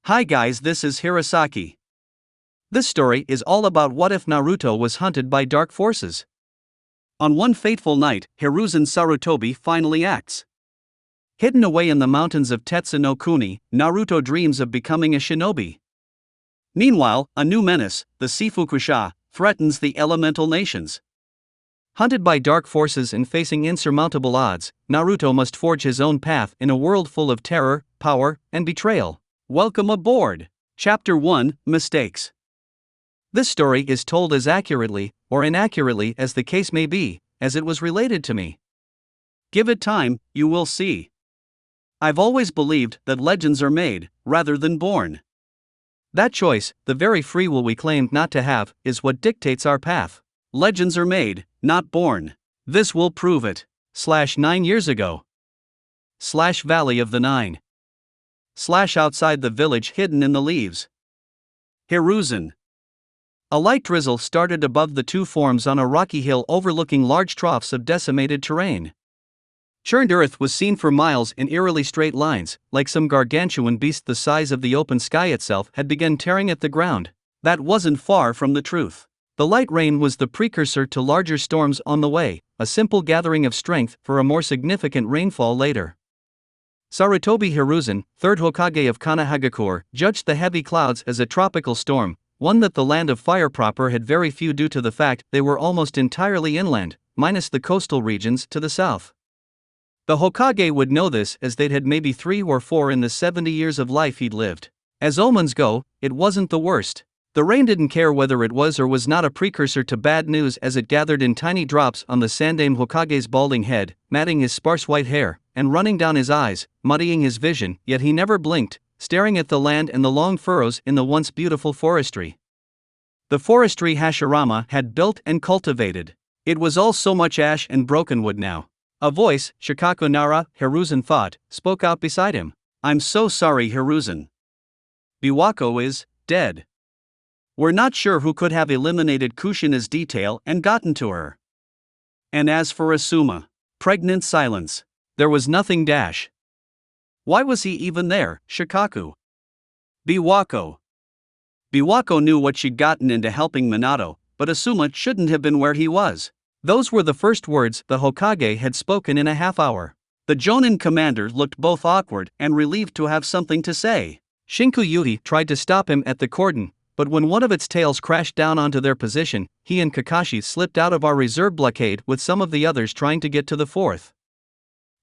Hi guys, this is Hirosaki. This story is all about what if Naruto was hunted by dark forces. On one fateful night, Hiruzen Sarutobi finally acts. Hidden away in the mountains of Tetsu no Kuni, Naruto dreams of becoming a shinobi. Meanwhile, a new menace, the Seifuku-sha, threatens the elemental nations. Hunted by dark forces and facing insurmountable odds, Naruto must forge his own path in a world full of terror, power, and betrayal. Welcome aboard! Chapter 1: Mistakes. This story is told as accurately, or inaccurately as the case may be, as it was related to me. Give it time, you will see. I've always believed that legends are made, rather than born. That choice, the very free will we claimed not to have, is what dictates our path. Legends are made, not born. This will prove it. 9 years ago. Valley of the Nine. Outside the village hidden in the leaves. Hiruzen. A light drizzle started above the two forms on a rocky hill overlooking large troughs of decimated terrain. Churned earth was seen for miles in eerily straight lines, like some gargantuan beast the size of the open sky itself had begun tearing at the ground. That wasn't far from the truth. The light rain was the precursor to larger storms on the way, a simple gathering of strength for a more significant rainfall later. Sarutobi Hiruzen, third Hokage of Konohagakure, judged the heavy clouds as a tropical storm, one that the land of fire proper had very few due to the fact they were almost entirely inland, minus the coastal regions to the south. The Hokage would know this as they'd had maybe 3 or 4 in the 70 years of life he'd lived. As omens go, it wasn't the worst. The rain didn't care whether it was or was not a precursor to bad news as it gathered in tiny drops on the Sandaime Hokage's balding head, matting his sparse white hair, and running down his eyes, muddying his vision, yet he never blinked, staring at the land and the long furrows in the once beautiful forestry. The forestry Hashirama had built and cultivated. It was all so much ash and broken wood now. A voice, Shikaku Nara, Hiruzen thought, spoke out beside him. I'm so sorry, Hiruzen. Biwako is dead. We're not sure who could have eliminated Kushina's detail and gotten to her. And as for Asuma, pregnant silence. There was nothing dash. Why was he even there, Shikaku? Biwako. Biwako knew what she'd gotten into helping Minato, but Asuma shouldn't have been where he was. Those were the first words the Hokage had spoken in a half hour. The Jonin commander looked both awkward and relieved to have something to say. Shinku Yuhi tried to stop him at the cordon, but when one of its tails crashed down onto their position, he and Kakashi slipped out of our reserve blockade with some of the others trying to get to the fourth.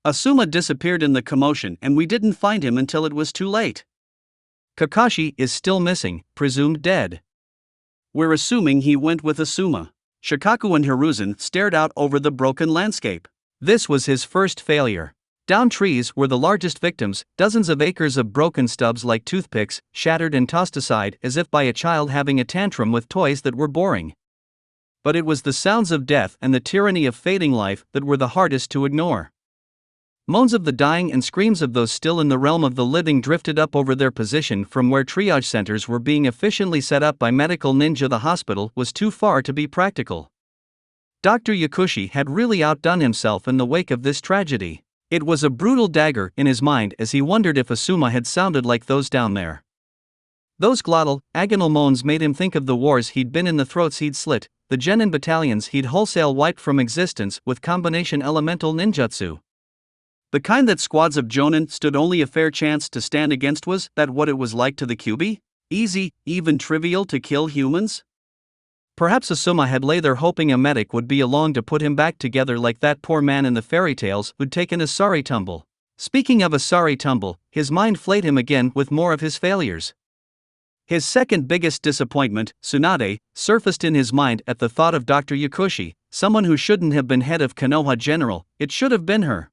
Asuma disappeared in the commotion and we didn't find him until it was too late. Kakashi is still missing, presumed dead. We're assuming he went with Asuma. Shikaku and Hiruzen stared out over the broken landscape. This was his first failure. Down trees were the largest victims, dozens of acres of broken stubs like toothpicks, shattered and tossed aside as if by a child having a tantrum with toys that were boring. But it was the sounds of death and the tyranny of fading life that were the hardest to ignore. Moans of the dying and screams of those still in the realm of the living drifted up over their position from where triage centers were being efficiently set up by medical ninja. The hospital was too far to be practical. Dr. Yakushi had really outdone himself in the wake of this tragedy. It was a brutal dagger in his mind as he wondered if Asuma had sounded like those down there. Those glottal, agonal moans made him think of the wars he'd been in, the throats he'd slit, the genin battalions he'd wholesale wiped from existence with combination elemental ninjutsu. The kind that squads of Jonin stood only a fair chance to stand against. Was that what it was like to the Kyuubi? Easy, even trivial to kill humans? Perhaps Asuma had lay there hoping a medic would be along to put him back together like that poor man in the fairy tales who'd taken a sorry tumble. Speaking of a sorry tumble, his mind flayed him again with more of his failures. His second biggest disappointment, Tsunade, surfaced in his mind at the thought of Dr. Yakushi, someone who shouldn't have been head of Konoha General. It should have been her.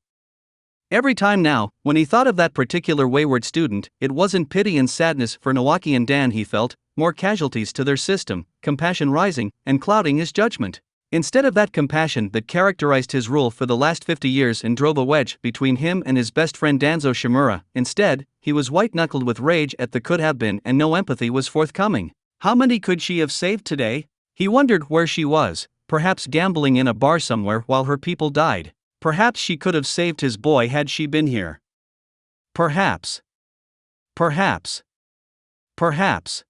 Every time now, when he thought of that particular wayward student, it wasn't pity and sadness for Nawaki and Dan he felt, more casualties to their system, compassion rising and clouding his judgment. Instead of that compassion that characterized his rule for the last 50 years and drove a wedge between him and his best friend Danzo Shimura, instead, he was white-knuckled with rage at the could have been and no empathy was forthcoming. How many could she have saved today? He wondered where she was, perhaps gambling in a bar somewhere while her people died. Perhaps she could have saved his boy had she been here. Perhaps. Perhaps.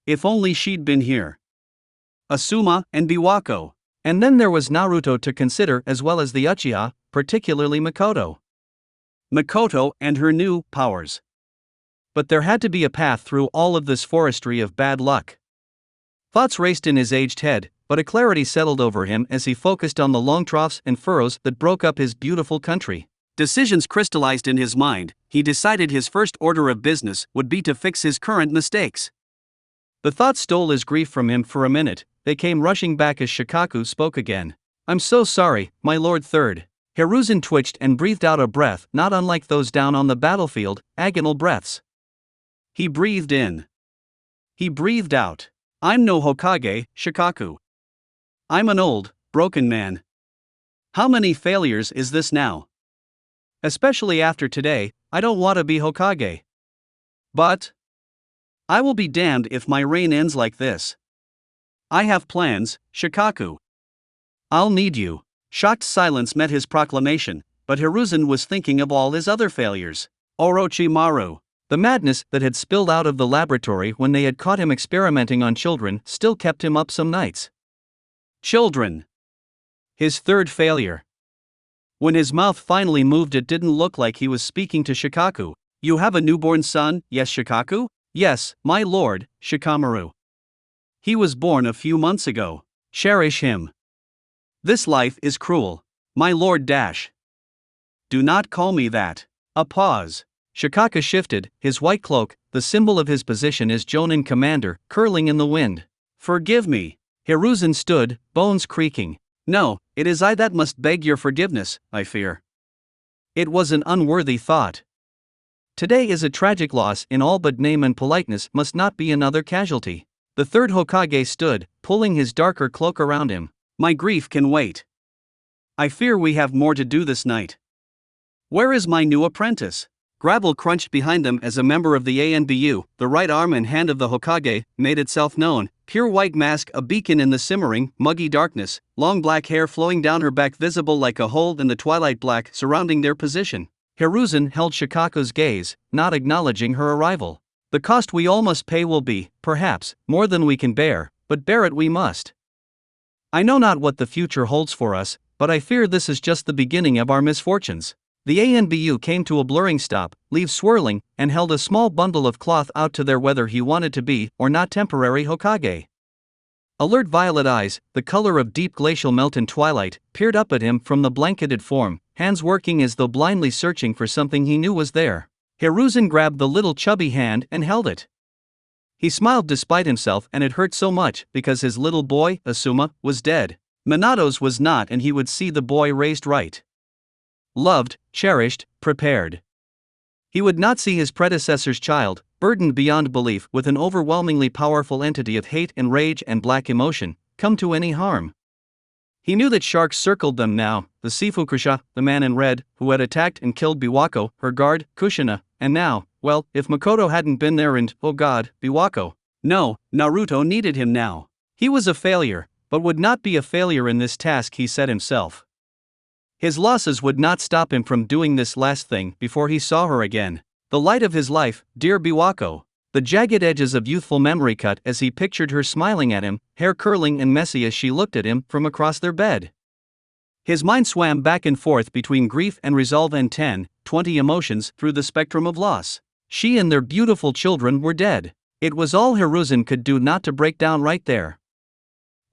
If only she'd been here. Asuma and Biwako. And then there was Naruto to consider as well as the Uchiha, particularly Makoto. Makoto and her new powers. But there had to be a path through all of this forestry of bad luck. Thoughts raced in his aged head, but a clarity settled over him as he focused on the long troughs and furrows that broke up his beautiful country. Decisions crystallized in his mind. He decided his first order of business would be to fix his current mistakes. The thoughts stole his grief from him for a minute. They came rushing back as Shikaku spoke again. "I'm so sorry, my lord third." Hiruzen twitched and breathed out a breath not unlike those down on the battlefield, agonal breaths. He breathed in. He breathed out. "I'm no Hokage, Shikaku. I'm an old, broken man. How many failures is this now? Especially after today, I don't want to be Hokage. But I will be damned if my reign ends like this. I have plans, Shikaku. I'll need you." Shocked silence met his proclamation, but Hiruzen was thinking of all his other failures. Orochimaru. The madness that had spilled out of the laboratory when they had caught him experimenting on children still kept him up some nights. Children. His third failure. When his mouth finally moved, it didn't look like he was speaking to Shikaku. "You have a newborn son, yes, Shikaku?" "Yes, my lord, Shikamaru. He was born a few months ago. Cherish him. This life is cruel, my lord dash. Do not call me that." A pause. Shikaku shifted, his white cloak, the symbol of his position as Jonin commander, curling in the wind. "Forgive me." Hiruzen stood, bones creaking. "No, it is I that must beg your forgiveness, I fear." It was an unworthy thought. Today is a tragic loss in all but name, and politeness must not be another casualty. The third Hokage stood, pulling his darker cloak around him. "My grief can wait. I fear we have more to do this night. Where is my new apprentice?" Gravel crunched behind them as a member of the ANBU, the right arm and hand of the Hokage, made itself known. Pure white mask, a beacon in the simmering, muggy darkness, long black hair flowing down her back visible like a hole in the twilight black surrounding their position. Hiruzen held Shikaku's gaze, not acknowledging her arrival. "The cost we all must pay will be, perhaps, more than we can bear, but bear it we must. I know not what the future holds for us, but I fear this is just the beginning of our misfortunes." The ANBU came to a blurring stop, leaves swirling, and held a small bundle of cloth out to their whether he wanted to be or not temporary Hokage. Alert violet eyes, the color of deep glacial melt in twilight, peered up at him from the blanketed form, hands working as though blindly searching for something he knew was there. Hiruzen grabbed the little chubby hand and held it. He smiled despite himself, and it hurt so much because his little boy, Asuma, was dead. Minato's was not, and he would see the boy raised right. Loved, cherished, prepared. He would not see his predecessor's child, burdened beyond belief with an overwhelmingly powerful entity of hate and rage and black emotion, come to any harm. He knew that sharks circled them now, the Seifuku-sha, the man in red, who had attacked and killed Biwako, her guard, Kushina, and now, well, if Makoto hadn't been there and, oh god, Biwako. No, Naruto needed him now. He was a failure, but would not be a failure in this task, he said himself. His losses would not stop him from doing this last thing before he saw her again. The light of his life, dear Biwako. The jagged edges of youthful memory cut as he pictured her smiling at him, hair curling and messy as she looked at him from across their bed. His mind swam back and forth between grief and resolve and 20 emotions through the spectrum of loss. She and their beautiful children were dead. It was all Hiruzen could do not to break down right there.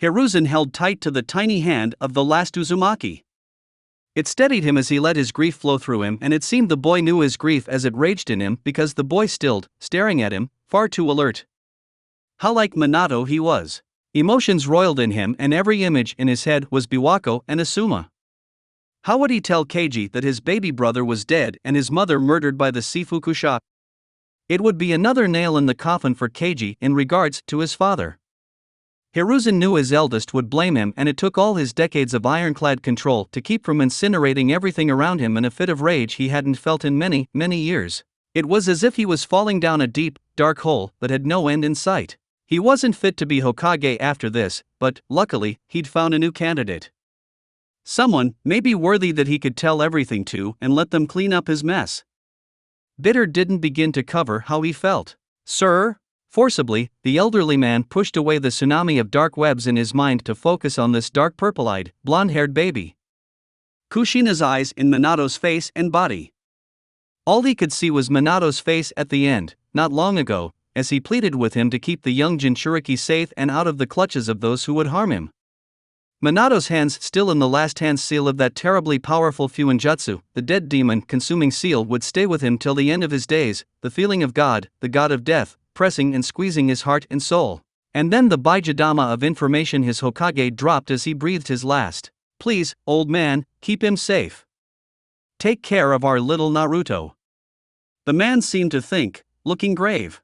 Hiruzen held tight to the tiny hand of the last Uzumaki. It steadied him as he let his grief flow through him, and it seemed the boy knew his grief as it raged in him because the boy stilled, staring at him, far too alert. How like Minato he was. Emotions roiled in him, and every image in his head was Biwako and Asuma. How would he tell Keiji that his baby brother was dead and his mother murdered by the Seifuku-sha? It would be another nail in the coffin for Keiji in regards to his father. Hiruzen knew his eldest would blame him, and it took all his decades of ironclad control to keep from incinerating everything around him in a fit of rage he hadn't felt in many, many years. It was as if he was falling down a deep, dark hole that had no end in sight. He wasn't fit to be Hokage after this, but, luckily, he'd found a new candidate. Someone, maybe worthy that he could tell everything to and let them clean up his mess. Bitter didn't begin to cover how he felt. Sir? Forcibly, the elderly man pushed away the tsunami of dark webs in his mind to focus on this dark purple-eyed, blonde-haired baby. Kushina's eyes in Minato's face and body. All he could see was Minato's face at the end, not long ago, as he pleaded with him to keep the young Jinchuriki safe and out of the clutches of those who would harm him. Minato's hands still in the last hand seal of that terribly powerful Fuinjutsu, the dead demon consuming seal, would stay with him till the end of his days, the feeling of God, the god of death, pressing and squeezing his heart and soul. And then the Baijidama of information his Hokage dropped as he breathed his last. Please, old man, keep him safe. Take care of our little Naruto. The man seemed to think, looking grave.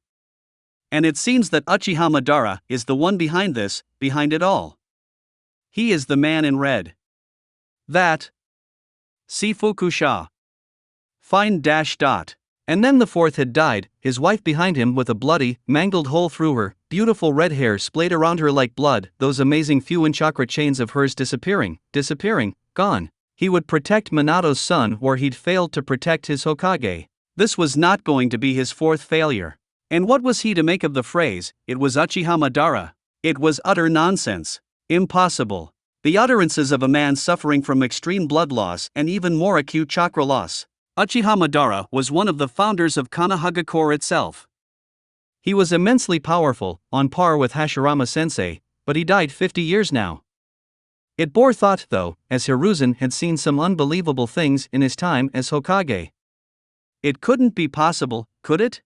And it seems that Uchiha Madara is the one behind this, behind it all. He is the man in red. That Seifuku-sha. Fine dash dot. And then the fourth had died, his wife behind him with a bloody, mangled hole through her, beautiful red hair splayed around her like blood, those amazing Fuin chakra chains of hers disappearing, gone. He would protect Minato's son where he'd failed to protect his Hokage. This was not going to be his fourth failure. And what was he to make of the phrase, "It was Uchiha Madara"? It was utter nonsense. Impossible. The utterances of a man suffering from extreme blood loss and even more acute chakra loss. Uchiha Madara was one of the founders of Konohagakure itself. He was immensely powerful, on par with Hashirama Sensei, but he died 50 years now. It bore thought though, as Hiruzen had seen some unbelievable things in his time as Hokage. It couldn't be possible, could it?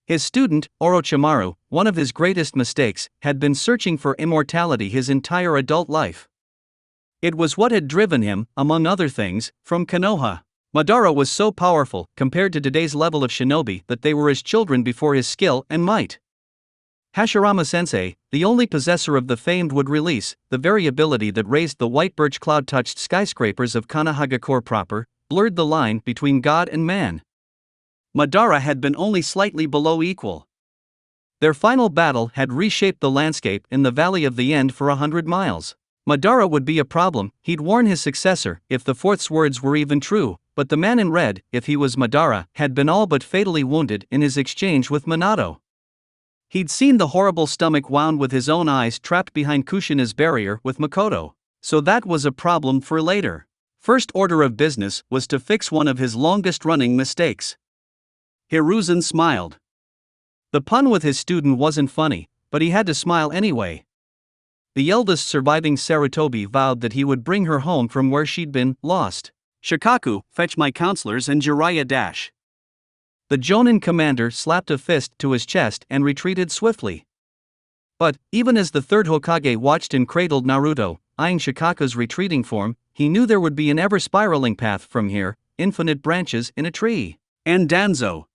His student, Orochimaru, one of his greatest mistakes, had been searching for immortality his entire adult life. It was what had driven him, among other things, from Konoha. Madara was so powerful, compared to today's level of shinobi, that they were as children before his skill and might. Hashirama Sensei, the only possessor of the famed wood release, the very ability that raised the white birch cloud-touched skyscrapers of Konohagakure proper, blurred the line between God and man. Madara had been only slightly below equal. Their final battle had reshaped the landscape in the Valley of the End for 100 miles. Madara would be a problem, he'd warn his successor, if the fourth's words were even true, but the man in red, if he was Madara, had been all but fatally wounded in his exchange with Minato. He'd seen the horrible stomach wound with his own eyes trapped behind Kushina's barrier with Makoto, so that was a problem for later. First order of business was to fix one of his longest-running mistakes. Hiruzen smiled. The pun with his student wasn't funny, but he had to smile anyway. The eldest surviving Sarutobi vowed that he would bring her home from where she'd been lost. Shikaku, fetch my counselors and Jiraiya dash. The Jonin commander slapped a fist to his chest and retreated swiftly. But, even as the third Hokage watched and cradled Naruto, eyeing Shikaku's retreating form, he knew there would be an ever-spiraling path from here, infinite branches in a tree. And Danzo.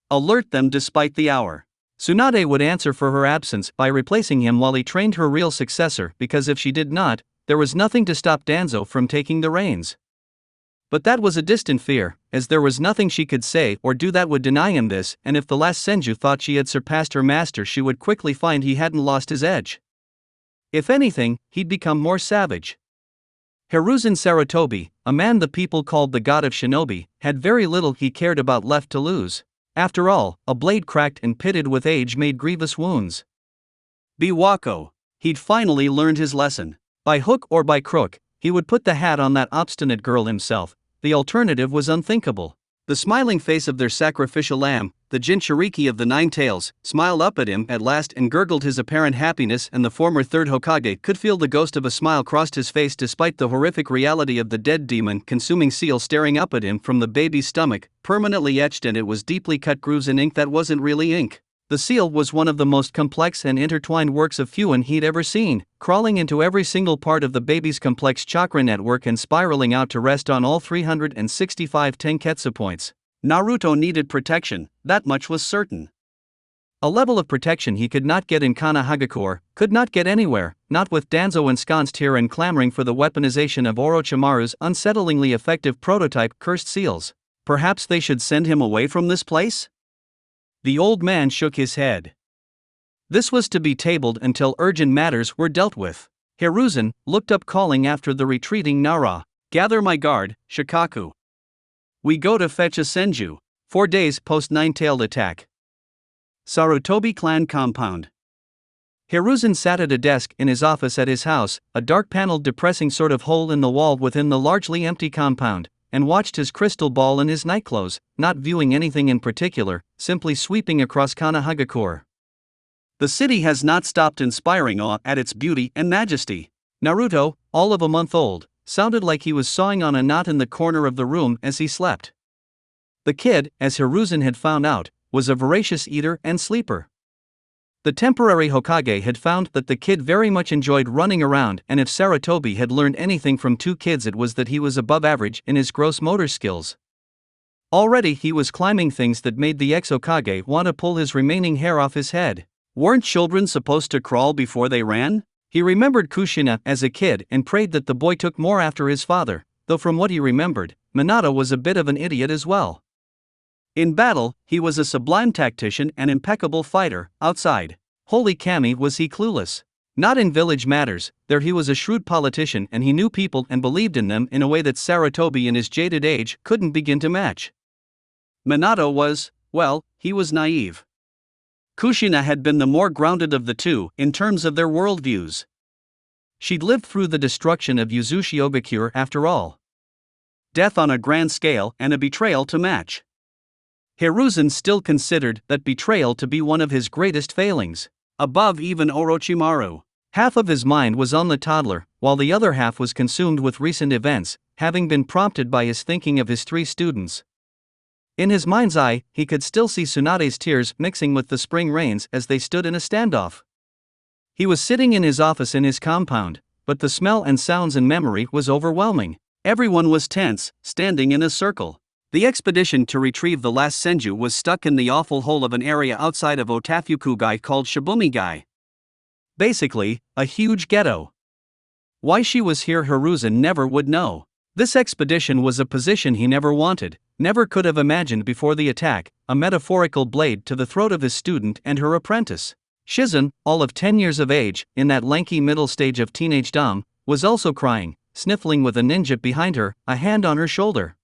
Alert them despite the hour. Tsunade would answer for her absence by replacing him while he trained her real successor, because if she did not, there was nothing to stop Danzo from taking the reins. But that was a distant fear, as there was nothing she could say or do that would deny him this, and if the last Senju thought she had surpassed her master, she would quickly find he hadn't lost his edge. If anything, he'd become more savage. Hiruzen Sarutobi, a man the people called the god of shinobi, had very little he cared about left to lose. After all, a blade cracked and pitted with age made grievous wounds. Biwako. He'd finally learned his lesson. By hook or by crook, he would put the hat on that obstinate girl himself. The alternative was unthinkable. The smiling face of their sacrificial lamb, the Jinchuriki of the Nine Tails, smiled up at him at last and gurgled his apparent happiness, and the former third Hokage could feel the ghost of a smile crossed his face despite the horrific reality of the dead demon consuming seal staring up at him from the baby's stomach, permanently etched, and it was deeply cut grooves in ink that wasn't really ink. The seal was one of the most complex and intertwined works of Fuin he'd ever seen, crawling into every single part of the baby's complex chakra network and spiraling out to rest on all 365 Tenketsu points. Naruto needed protection, that much was certain. A level of protection he could not get in Konohagakure, could not get anywhere, not with Danzo ensconced here and clamoring for the weaponization of Orochimaru's unsettlingly effective prototype cursed seals. Perhaps they should send him away from this place? The old man shook his head. This was to be tabled until urgent matters were dealt with. Hiruzen looked up calling after the retreating Nara. Gather my guard, Shikaku. We go to fetch a Senju. 4 days post Nine-Tailed attack. Sarutobi clan compound. Hiruzen sat at a desk in his office at his house, a dark-paneled depressing sort of hole in the wall within the largely empty compound, and watched his crystal ball and his nightclothes, not viewing anything in particular, simply sweeping across Kanahagakure. The city has not stopped inspiring awe at its beauty and majesty. Naruto, all of a month old, sounded like he was sawing on a knot in the corner of the room as he slept. The kid, as Hiruzen had found out, was a voracious eater and sleeper. The temporary Hokage had found that the kid very much enjoyed running around, and if Sarutobi had learned anything from two kids, it was that he was above average in his gross motor skills. Already he was climbing things that made the ex-Hokage want to pull his remaining hair off his head. Weren't children supposed to crawl before they ran? He remembered Kushina as a kid and prayed that the boy took more after his father, though from what he remembered, Minato was a bit of an idiot as well. In battle, he was a sublime tactician and impeccable fighter. Outside, holy kami, was he clueless. Not in village matters, there he was a shrewd politician and he knew people and believed in them in a way that Sarutobi in his jaded age couldn't begin to match. Minato was, well, he was naive. Kushina had been the more grounded of the two in terms of their worldviews. She'd lived through the destruction of Uzushiogakure after all. Death on a grand scale and a betrayal to match. Hiruzen still considered that betrayal to be one of his greatest failings, above even Orochimaru. Half of his mind was on the toddler, while the other half was consumed with recent events, having been prompted by his thinking of his three students. In his mind's eye, he could still see Tsunade's tears mixing with the spring rains as they stood in a standoff. He was sitting in his office in his compound, but the smell and sounds and memory was overwhelming. Everyone was tense, standing in a circle. The expedition to retrieve the last Senju was stuck in the awful hole of an area outside of Otafukugai called Shibumigai. Basically, a huge ghetto. Why she was here Hiruzen never would know. This expedition was a position he never wanted, never could have imagined before the attack, a metaphorical blade to the throat of his student and her apprentice. Shizen, all of 10 years of age, in that lanky middle stage of teenagedom, was also crying, sniffling with a ninja behind her, a hand on her shoulder.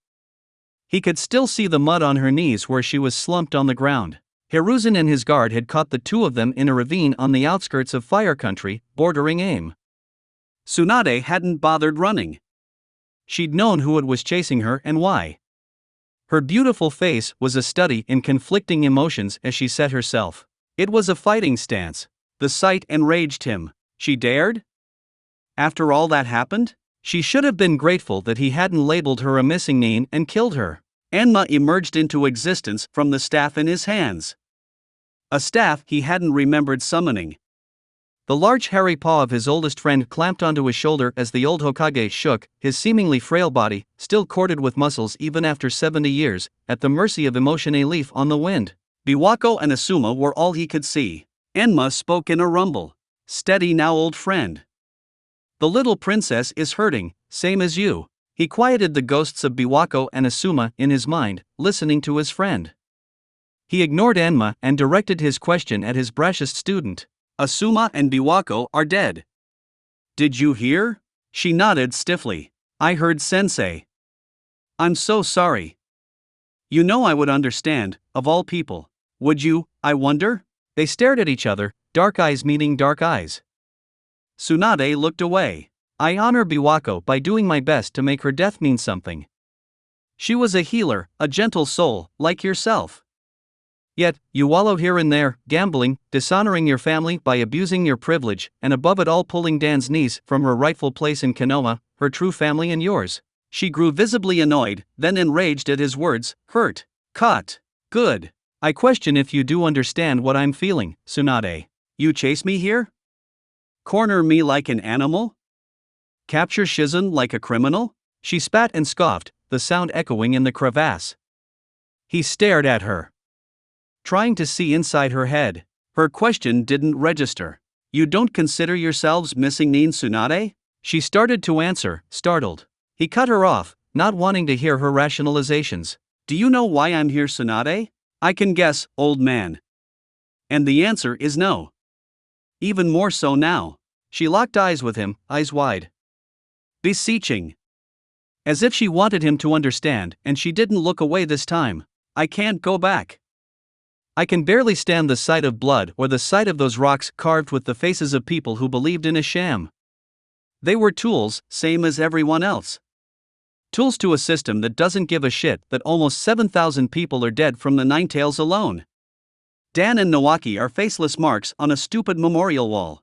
He could still see the mud on her knees where she was slumped on the ground. Hiruzen and his guard had caught the two of them in a ravine on the outskirts of Fire Country, bordering Aim. Tsunade hadn't bothered running. She'd known who it was chasing her and why. Her beautiful face was a study in conflicting emotions as she said herself. It was a fighting stance. The sight enraged him. She dared? After all that happened? She should have been grateful that he hadn't labeled her a missing nin and killed her. Enma emerged into existence from the staff in his hands. A staff he hadn't remembered summoning. The large hairy paw of his oldest friend clamped onto his shoulder as the old Hokage shook, his seemingly frail body, still corded with muscles even after 70 years, at the mercy of emotion, a leaf on the wind. Biwako and Asuma were all he could see. Enma spoke in a rumble. Steady now, old friend. The little princess is hurting, same as you. He quieted the ghosts of Biwako and Asuma in his mind, listening to his friend. He ignored Enma and directed his question at his brashest student. Asuma and Biwako are dead. Did you hear? She nodded stiffly. I heard sensei. I'm so sorry. You know I would understand, of all people. Would you, I wonder? They stared at each other, dark eyes meeting dark eyes. Tsunade looked away. I honor Biwako by doing my best to make her death mean something. She was a healer, a gentle soul, like yourself. Yet, you wallowed here and there, gambling, dishonoring your family by abusing your privilege, and above it all pulling Dan's niece from her rightful place in Konoha, her true family and yours. She grew visibly annoyed, then enraged at his words, hurt. Caught. Good. I question if you do understand what I'm feeling, Tsunade. You chase me here? Corner me like an animal? Capture Shizen like a criminal? She spat and scoffed, the sound echoing in the crevasse. He stared at her, trying to see inside her head. Her question didn't register. You don't consider yourselves missing nin, Tsunade? She started to answer, startled. He cut her off, not wanting to hear her rationalizations. Do you know why I'm here, Tsunade? I can guess, old man. And the answer is no. Even more so now. She locked eyes with him, eyes wide. Beseeching. As if she wanted him to understand, and she didn't look away this time. I can't go back. I can barely stand the sight of blood or the sight of those rocks carved with the faces of people who believed in a sham. They were tools, same as everyone else. Tools to a system that doesn't give a shit that almost 7,000 people are dead from the Ninetales alone. Dan and Nawaki are faceless marks on a stupid memorial wall.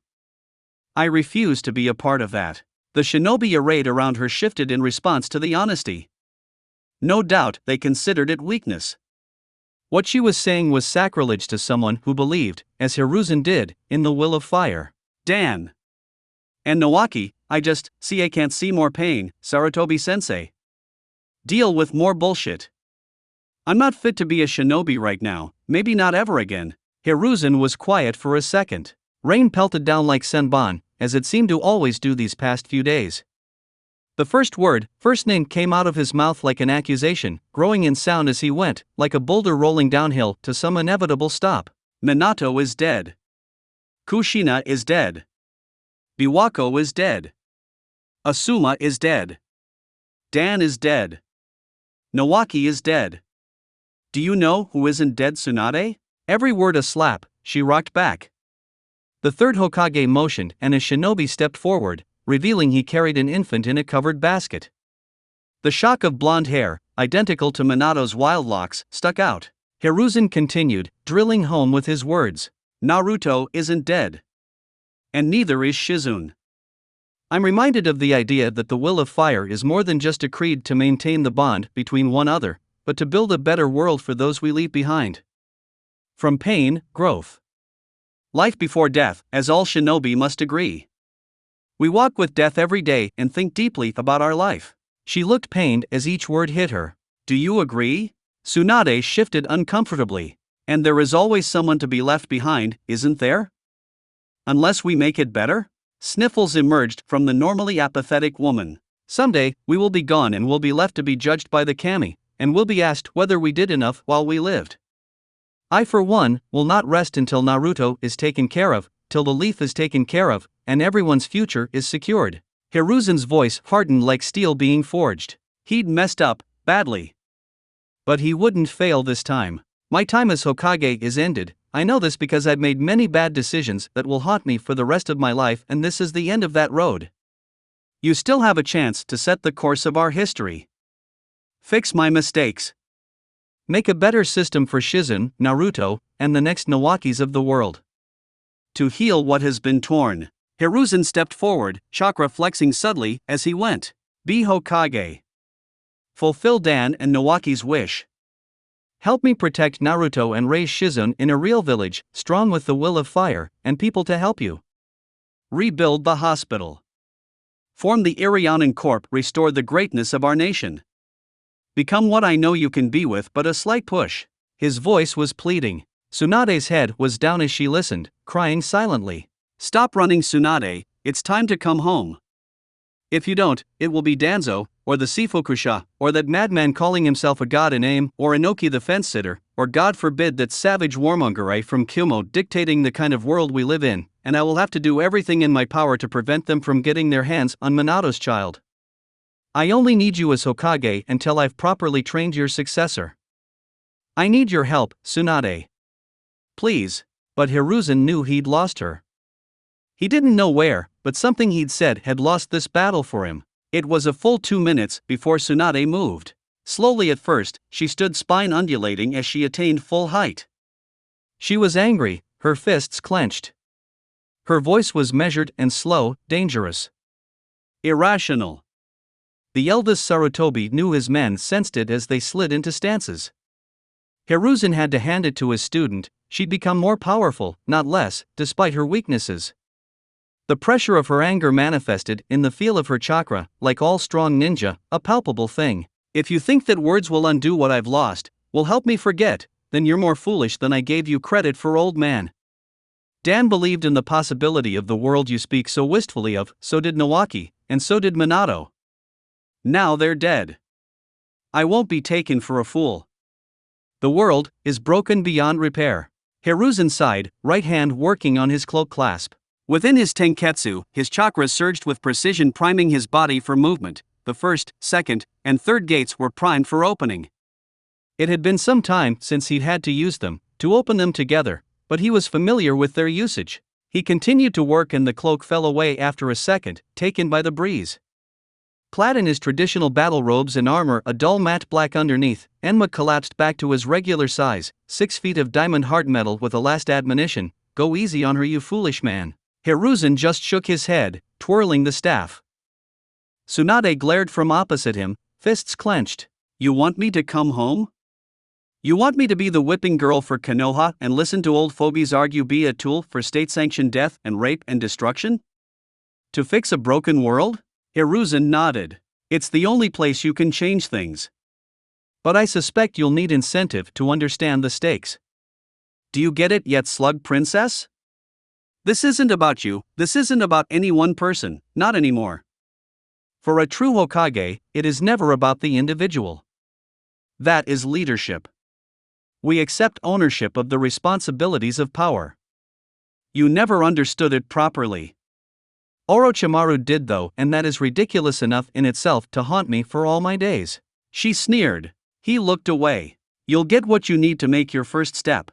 I refuse to be a part of that. The shinobi arrayed around her shifted in response to the honesty. No doubt they considered it weakness. What she was saying was sacrilege to someone who believed, as Hiruzen did, in the will of fire. Dan and Nawaki, I can't see more pain, Sarutobi-sensei. Deal with more bullshit. I'm not fit to be a shinobi right now, maybe not ever again. Hiruzen was quiet for a second. Rain pelted down like senbon, as it seemed to always do these past few days. The first name came out of his mouth like an accusation, growing in sound as he went, like a boulder rolling downhill to some inevitable stop. Minato is dead. Kushina is dead. Biwako is dead. Asuma is dead. Dan is dead. Nawaki is dead. Do you know who isn't dead, Tsunade? Every word a slap, she rocked back. The third Hokage motioned and a shinobi stepped forward, revealing he carried an infant in a covered basket. The shock of blonde hair, identical to Minato's wild locks, stuck out. Hiruzen continued, drilling home with his words. Naruto isn't dead. And neither is Shizune. I'm reminded of the idea that the will of fire is more than just a creed to maintain the bond between one another, but to build a better world for those we leave behind. From pain, growth. Life before death, as all shinobi must agree. We walk with death every day and think deeply about our life. She looked pained as each word hit her. Do you agree? Tsunade shifted uncomfortably. And there is always someone to be left behind, isn't there? Unless we make it better? Sniffles emerged from the normally apathetic woman. Someday, we will be gone and will be left to be judged by the kami, and will be asked whether we did enough while we lived. I for one, will not rest until Naruto is taken care of, till the leaf is taken care of, and everyone's future is secured. Hiruzen's voice hardened like steel being forged. He'd messed up, badly. But he wouldn't fail this time. My time as Hokage is ended. I know this because I've made many bad decisions that will haunt me for the rest of my life, and this is the end of that road. You still have a chance to set the course of our history. Fix my mistakes. Make a better system for Shizune, Naruto, and the next Nawakis of the world. To heal what has been torn. Hiruzen stepped forward, chakra flexing subtly as he went. Be Hokage. Fulfill Dan and Nawaki's wish. Help me protect Naruto and raise Shizune in a real village, strong with the will of fire, and people to help you. Rebuild the hospital. Form the Irionen Corp. Restore the greatness of our nation. Become what I know you can be with but a slight push. His voice was pleading. Tsunade's head was down as she listened, crying silently. Stop running, Tsunade, it's time to come home. If you don't, it will be Danzo, or the Seifuku-sha, or that madman calling himself a god in aim, or Inoki the fence-sitter, or God forbid that savage warmonger from Kumo dictating the kind of world we live in, and I will have to do everything in my power to prevent them from getting their hands on Minato's child. I only need you as Hokage until I've properly trained your successor. I need your help, Tsunade. Please. But Hiruzen knew he'd lost her. He didn't know where, but something he'd said had lost this battle for him. It was a full 2 minutes before Tsunade moved. Slowly at first, she stood spine undulating as she attained full height. She was angry, her fists clenched. Her voice was measured and slow, dangerous. Irrational. The eldest Sarutobi knew his men sensed it as they slid into stances. Hiruzen had to hand it to his student, she'd become more powerful, not less, despite her weaknesses. The pressure of her anger manifested in the feel of her chakra, like all strong ninja, a palpable thing. If you think that words will undo what I've lost, will help me forget, then you're more foolish than I gave you credit for, old man. Dan believed in the possibility of the world you speak so wistfully of, so did Nawaki, and so did Minato. Now they're dead. I won't be taken for a fool. The world is broken beyond repair. Hiruzen sighed, right hand working on his cloak clasp. Within his tenketsu, his chakras surged with precision, priming his body for movement. The first, second, and third gates were primed for opening. It had been some time since he'd had to use them, to open them together, but he was familiar with their usage. He continued to work and the cloak fell away after a second, taken by the breeze. Clad in his traditional battle robes and armor, a dull matte black underneath, Enma collapsed back to his regular size, 6 feet of diamond hard metal with a last admonition, "Go easy on her, you foolish man." Hiruzen just shook his head, twirling the staff. Tsunade glared from opposite him, fists clenched. "You want me to come home? You want me to be the whipping girl for Konoha and listen to old fogies argue, be a tool for state-sanctioned death and rape and destruction? To fix a broken world?" Hiruzen nodded. "It's the only place you can change things. But I suspect you'll need incentive to understand the stakes. Do you get it yet, slug princess? This isn't about you, this isn't about any one person, not anymore. For a true Hokage, it is never about the individual. That is leadership. We accept ownership of the responsibilities of power. You never understood it properly. Orochimaru did though, and that is ridiculous enough in itself to haunt me for all my days." She sneered. He looked away. "You'll get what you need to make your first step.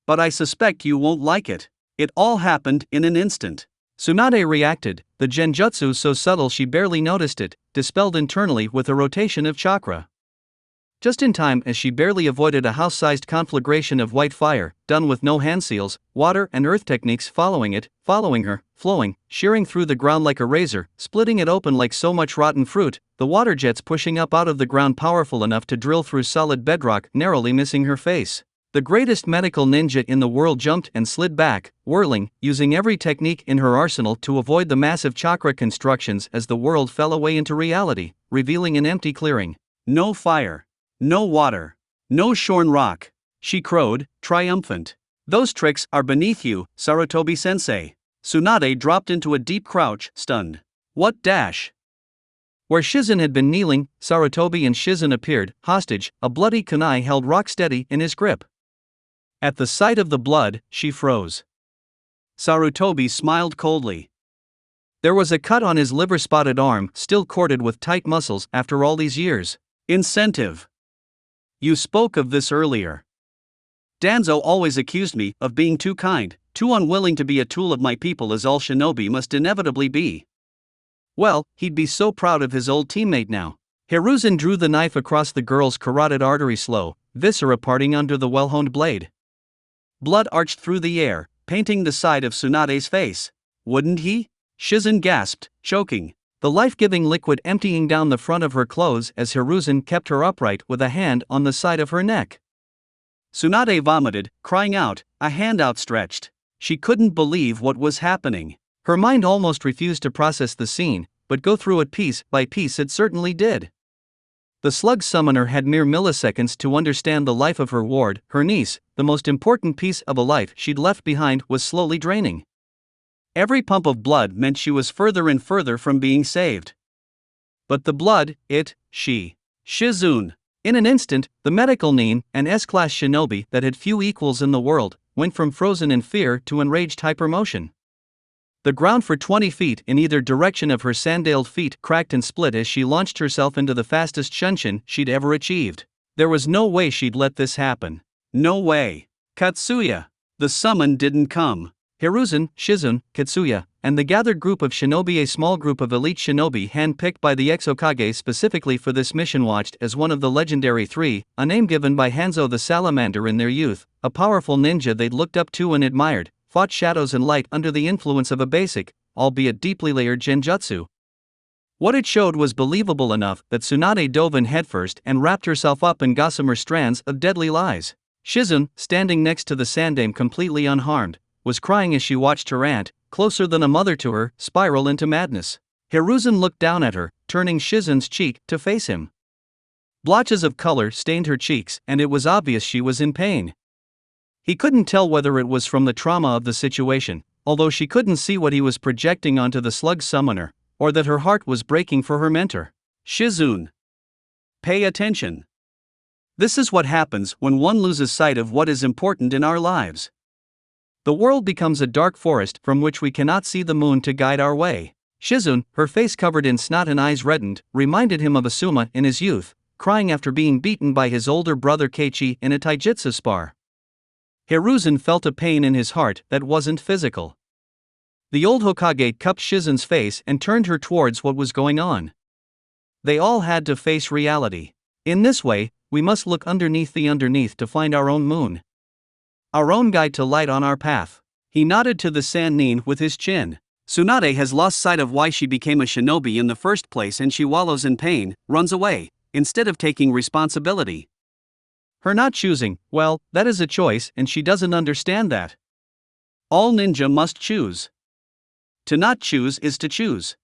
But I suspect you won't like it." It all happened in an instant. Tsunade reacted, the genjutsu so subtle she barely noticed it, dispelled internally with a rotation of chakra. Just in time, as she barely avoided a house-sized conflagration of white fire, done with no hand seals, water and earth techniques following her, flowing, shearing through the ground like a razor, splitting it open like so much rotten fruit, the water jets pushing up out of the ground powerful enough to drill through solid bedrock, narrowly missing her face. The greatest medical ninja in the world jumped and slid back, whirling, using every technique in her arsenal to avoid the massive chakra constructions as the world fell away into reality, revealing an empty clearing. "No fire. No water. No shorn rock," she crowed, triumphant. "Those tricks are beneath you, Sarutobi-sensei." Tsunade dropped into a deep crouch, stunned. "What dash?" Where Shizen had been kneeling, Sarutobi and Shizen appeared, hostage, a bloody kunai held rock-steady in his grip. At the sight of the blood, she froze. Sarutobi smiled coldly. There was a cut on his liver-spotted arm, still corded with tight muscles after all these years. "Incentive. You spoke of this earlier. Danzo always accused me of being too kind, too unwilling to be a tool of my people, as all shinobi must inevitably be. Well, he'd be so proud of his old teammate now." Hiruzen drew the knife across the girl's carotid artery, slow, viscera parting under the well-honed blade. Blood arched through the air, painting the side of Tsunade's face. "Wouldn't he?" Shizen gasped, choking. The life-giving liquid emptying down the front of her clothes as Hiruzen kept her upright with a hand on the side of her neck. Tsunade vomited, crying out, a hand outstretched. She couldn't believe what was happening. Her mind almost refused to process the scene, but go through it piece by piece it certainly did. The slug summoner had mere milliseconds to understand the life of her ward, her niece, the most important piece of a life she'd left behind, was slowly draining. Every pump of blood meant she was further and further from being saved. But the blood, Shizune. In an instant, the medical nin, an S-class shinobi that had few equals in the world, went from frozen in fear to enraged hypermotion. The ground for 20 feet in either direction of her sandaled feet cracked and split as she launched herself into the fastest shunshin she'd ever achieved. There was no way she'd let this happen. No way. Katsuya. The summon didn't come. Hiruzen, Shizen, Katsuya, and the gathered group of shinobi, a small group of elite shinobi handpicked by the ex-Hokage specifically for this mission, watched as one of the legendary three, a name given by Hanzo the Salamander in their youth, a powerful ninja they'd looked up to and admired, fought shadows and light under the influence of a basic, albeit deeply layered genjutsu. What it showed was believable enough that Tsunade dove in headfirst and wrapped herself up in gossamer strands of deadly lies. Shizen, standing next to the sandame completely unharmed, was crying as she watched her aunt, closer than a mother to her, spiral into madness. Hiruzen looked down at her, turning Shizen's cheek to face him. Blotches of color stained her cheeks, and it was obvious she was in pain. He couldn't tell whether it was from the trauma of the situation, although she couldn't see what he was projecting onto the slug summoner, or that her heart was breaking for her mentor. Shizune. Pay attention. This is what happens when one loses sight of what is important in our lives. The world becomes a dark forest from which we cannot see the moon to guide our way. Shizune, her face covered in snot and eyes reddened, reminded him of Asuma in his youth, crying after being beaten by his older brother Keiichi in a taijutsu spar. Hiruzen felt a pain in his heart that wasn't physical. The old Hokage cupped Shizen's face and turned her towards what was going on. They all had to face reality. In this way, we must look underneath to find our own moon. Our own guide to light on our path. He nodded to the Sannin with his chin. Tsunade has lost sight of why she became a shinobi in the first place, and she wallows in pain, runs away, instead of taking responsibility. Her not choosing, well, that is a choice, and she doesn't understand that. All ninja must choose. To not choose is to choose.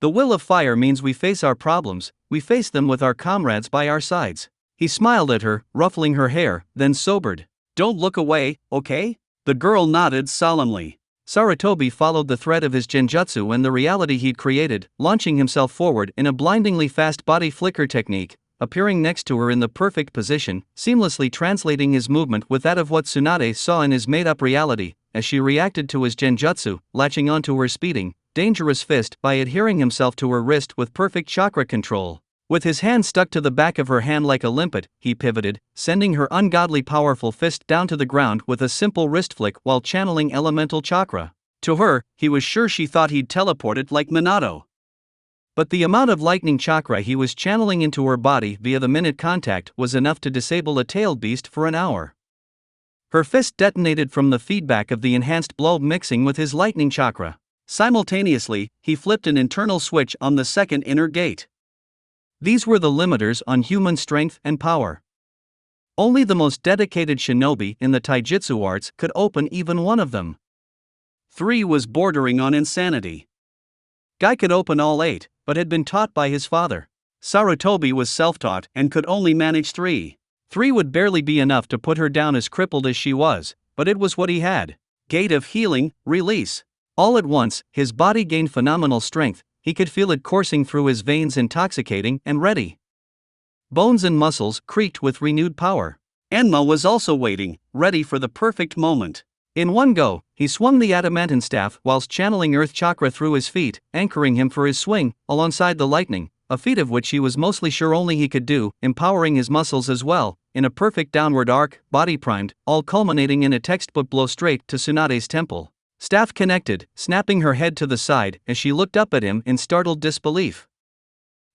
The will of fire means we face our problems, we face them with our comrades by our sides. He smiled at her, ruffling her hair, then sobered. Don't look away, okay? The girl nodded solemnly. Sarutobi followed the thread of his genjutsu and the reality he'd created, launching himself forward in a blindingly fast body flicker technique, appearing next to her in the perfect position, seamlessly translating his movement with that of what Tsunade saw in his made-up reality, as she reacted to his genjutsu, latching onto her speeding, dangerous fist by adhering himself to her wrist with perfect chakra control. With his hand stuck to the back of her hand like a limpet, he pivoted, sending her ungodly powerful fist down to the ground with a simple wrist flick while channeling elemental chakra. To her, he was sure she thought he'd teleported like Minato. But the amount of lightning chakra he was channeling into her body via the minute contact was enough to disable a tailed beast for an hour. Her fist detonated from the feedback of the enhanced blow mixing with his lightning chakra. Simultaneously, he flipped an internal switch on the second inner gate. These were the limiters on human strength and power. Only the most dedicated shinobi in the taijutsu arts could open even one of them. 3 was bordering on insanity. Guy could open all 8, but had been taught by his father. Sarutobi was self-taught and could only manage 3. 3 would barely be enough to put her down as crippled as she was, but it was what he had. Gate of healing, release. All at once, his body gained phenomenal strength. He could feel it coursing through his veins, intoxicating and ready. Bones and muscles creaked with renewed power. Enma was also waiting, ready for the perfect moment. In one go, he swung the adamantine staff whilst channeling earth chakra through his feet, anchoring him for his swing, alongside the lightning, a feat of which he was mostly sure only he could do, empowering his muscles as well, in a perfect downward arc, body primed, all culminating in a textbook blow straight to Tsunade's temple. Staff connected, snapping her head to the side as she looked up at him in startled disbelief.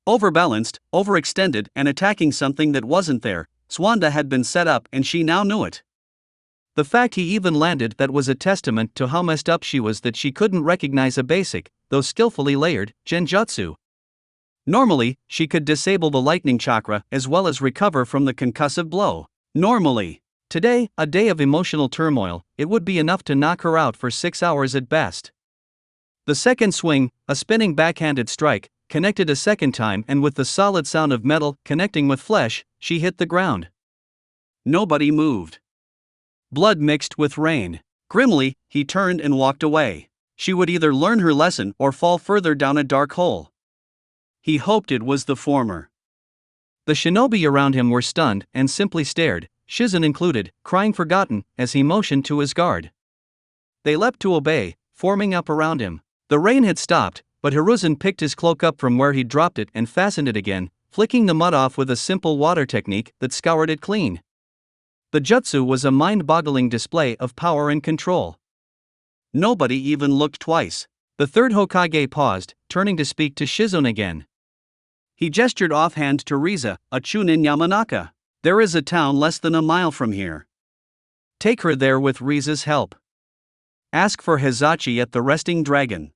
Overbalanced, overextended, and attacking something that wasn't there, Swanda had been set up and she now knew it. The fact he even landed that was a testament to how messed up she was that she couldn't recognize a basic, though skillfully layered, genjutsu. Normally, she could disable the lightning chakra as well as recover from the concussive blow. Normally. Today, a day of emotional turmoil, it would be enough to knock her out for 6 hours at best. The second swing, a spinning backhanded strike, connected a second time, and with the solid sound of metal connecting with flesh, she hit the ground. Nobody moved. Blood mixed with rain. Grimly, he turned and walked away. She would either learn her lesson or fall further down a dark hole. He hoped it was the former. The shinobi around him were stunned and simply stared, Shizen included, crying forgotten, as he motioned to his guard. They leapt to obey, forming up around him. The rain had stopped, but Hiruzen picked his cloak up from where he'd dropped it and fastened it again, flicking the mud off with a simple water technique that scoured it clean. The jutsu was a mind-boggling display of power and control. Nobody even looked twice. The third Hokage paused, turning to speak to Shizen again. He gestured offhand to Riza, a chunin Yamanaka. There is a town less than a mile from here. Take her there with Riza's help. Ask for Hizachi at the Resting Dragon.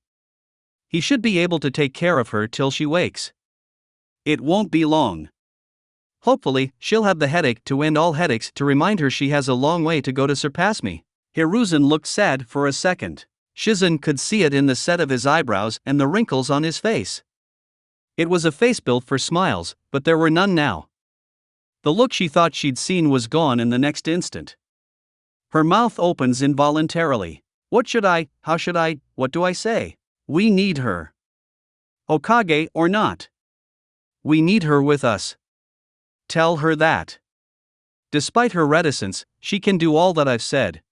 He should be able to take care of her till she wakes. It won't be long. Hopefully, she'll have the headache to end all headaches to remind her she has a long way to go to surpass me. Hiruzen looked sad for a second. Shizen could see it in the set of his eyebrows and the wrinkles on his face. It was a face built for smiles, but there were none now. The look she thought she'd seen was gone in the next instant. Her mouth opens involuntarily. What should I, how should I, what do I say? We need her. Hokage or not. We need her with us. Tell her that. Despite her reticence, she can do all that I've said.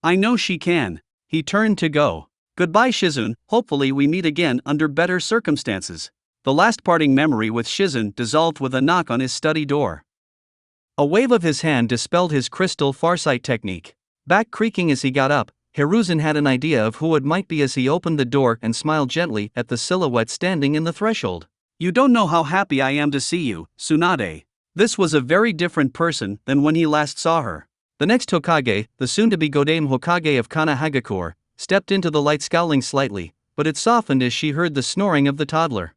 I know she can. He turned to go. Goodbye, Shizen, hopefully we meet again under better circumstances. The last parting memory with Shizen dissolved with a knock on his study door. A wave of his hand dispelled his crystal farsight technique. Back creaking as he got up, Hiruzen had an idea of who it might be as he opened the door and smiled gently at the silhouette standing in the threshold. You don't know how happy I am to see you, Tsunade. This was a very different person than when he last saw her. The next Hokage, the soon-to-be Godame Hokage of Kanahagakure, stepped into the light scowling slightly, but it softened as she heard the snoring of the toddler.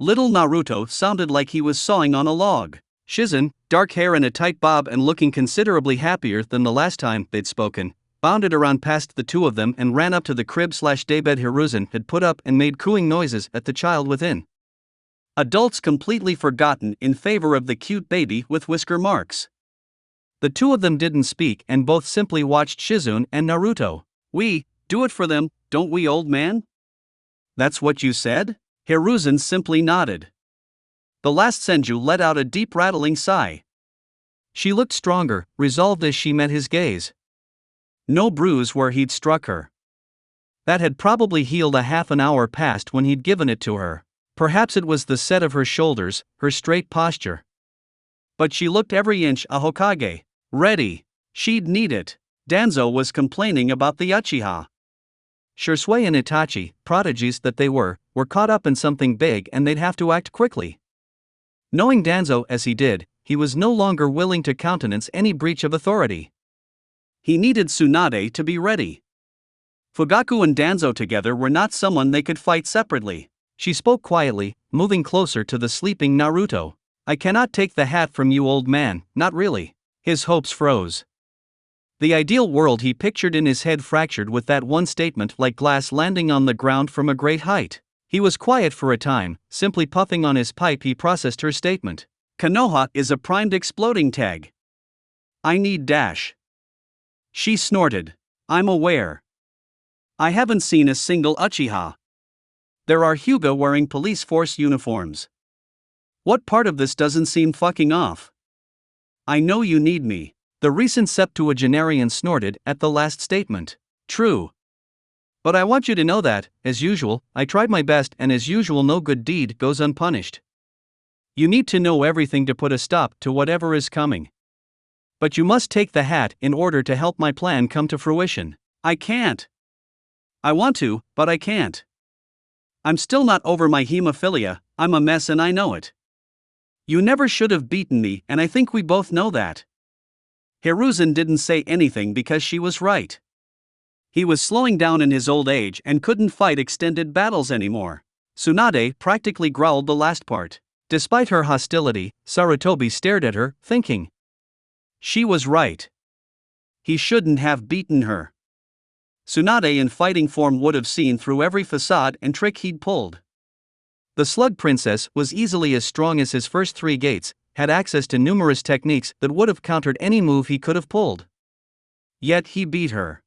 Little Naruto sounded like he was sawing on a log. Shizen, dark hair and a tight bob and looking considerably happier than the last time they'd spoken, bounded around past the two of them and ran up to the crib/daybed Hiruzen had put up and made cooing noises at the child within. Adults completely forgotten in favor of the cute baby with whisker marks. The two of them didn't speak and both simply watched Shizune and Naruto. We do it for them, don't we, old man? That's what you said? Hiruzen simply nodded. The last Senju let out a deep rattling sigh. She looked stronger, resolved as she met his gaze. No bruise where he'd struck her. That had probably healed a half an hour past when he'd given it to her. Perhaps it was the set of her shoulders, her straight posture. But she looked every inch a Hokage. Ready. She'd need it. Danzo was complaining about the Uchiha. Shisui and Itachi, prodigies that they were caught up in something big and they'd have to act quickly. Knowing Danzo as he did, he was no longer willing to countenance any breach of authority. He needed Tsunade to be ready. Fugaku and Danzo together were not someone they could fight separately. She spoke quietly, moving closer to the sleeping Naruto. I cannot take the hat from you, old man, not really. His hopes froze. The ideal world he pictured in his head fractured with that one statement like glass landing on the ground from a great height. He was quiet for a time, simply puffing on his pipe. He processed her statement. Konoha is a primed exploding tag. I need dash. She snorted. I'm aware. I haven't seen a single Uchiha. There are Hyuga wearing police force uniforms. What part of this doesn't seem fucking off? I know you need me. The recent septuagenarian snorted at the last statement. True. But I want you to know that, as usual, I tried my best and as usual no good deed goes unpunished. You need to know everything to put a stop to whatever is coming. But you must take the hat in order to help my plan come to fruition. I can't. I want to, but I can't. I'm still not over my hemophilia, I'm a mess and I know it. You never should have beaten me and I think we both know that. Hiruzen didn't say anything because she was right. He was slowing down in his old age and couldn't fight extended battles anymore. Tsunade practically growled the last part. Despite her hostility, Sarutobi stared at her, thinking. She was right. He shouldn't have beaten her. Tsunade in fighting form would have seen through every facade and trick he'd pulled. The Slug Princess was easily as strong as his first three gates, had access to numerous techniques that would have countered any move he could have pulled. Yet he beat her.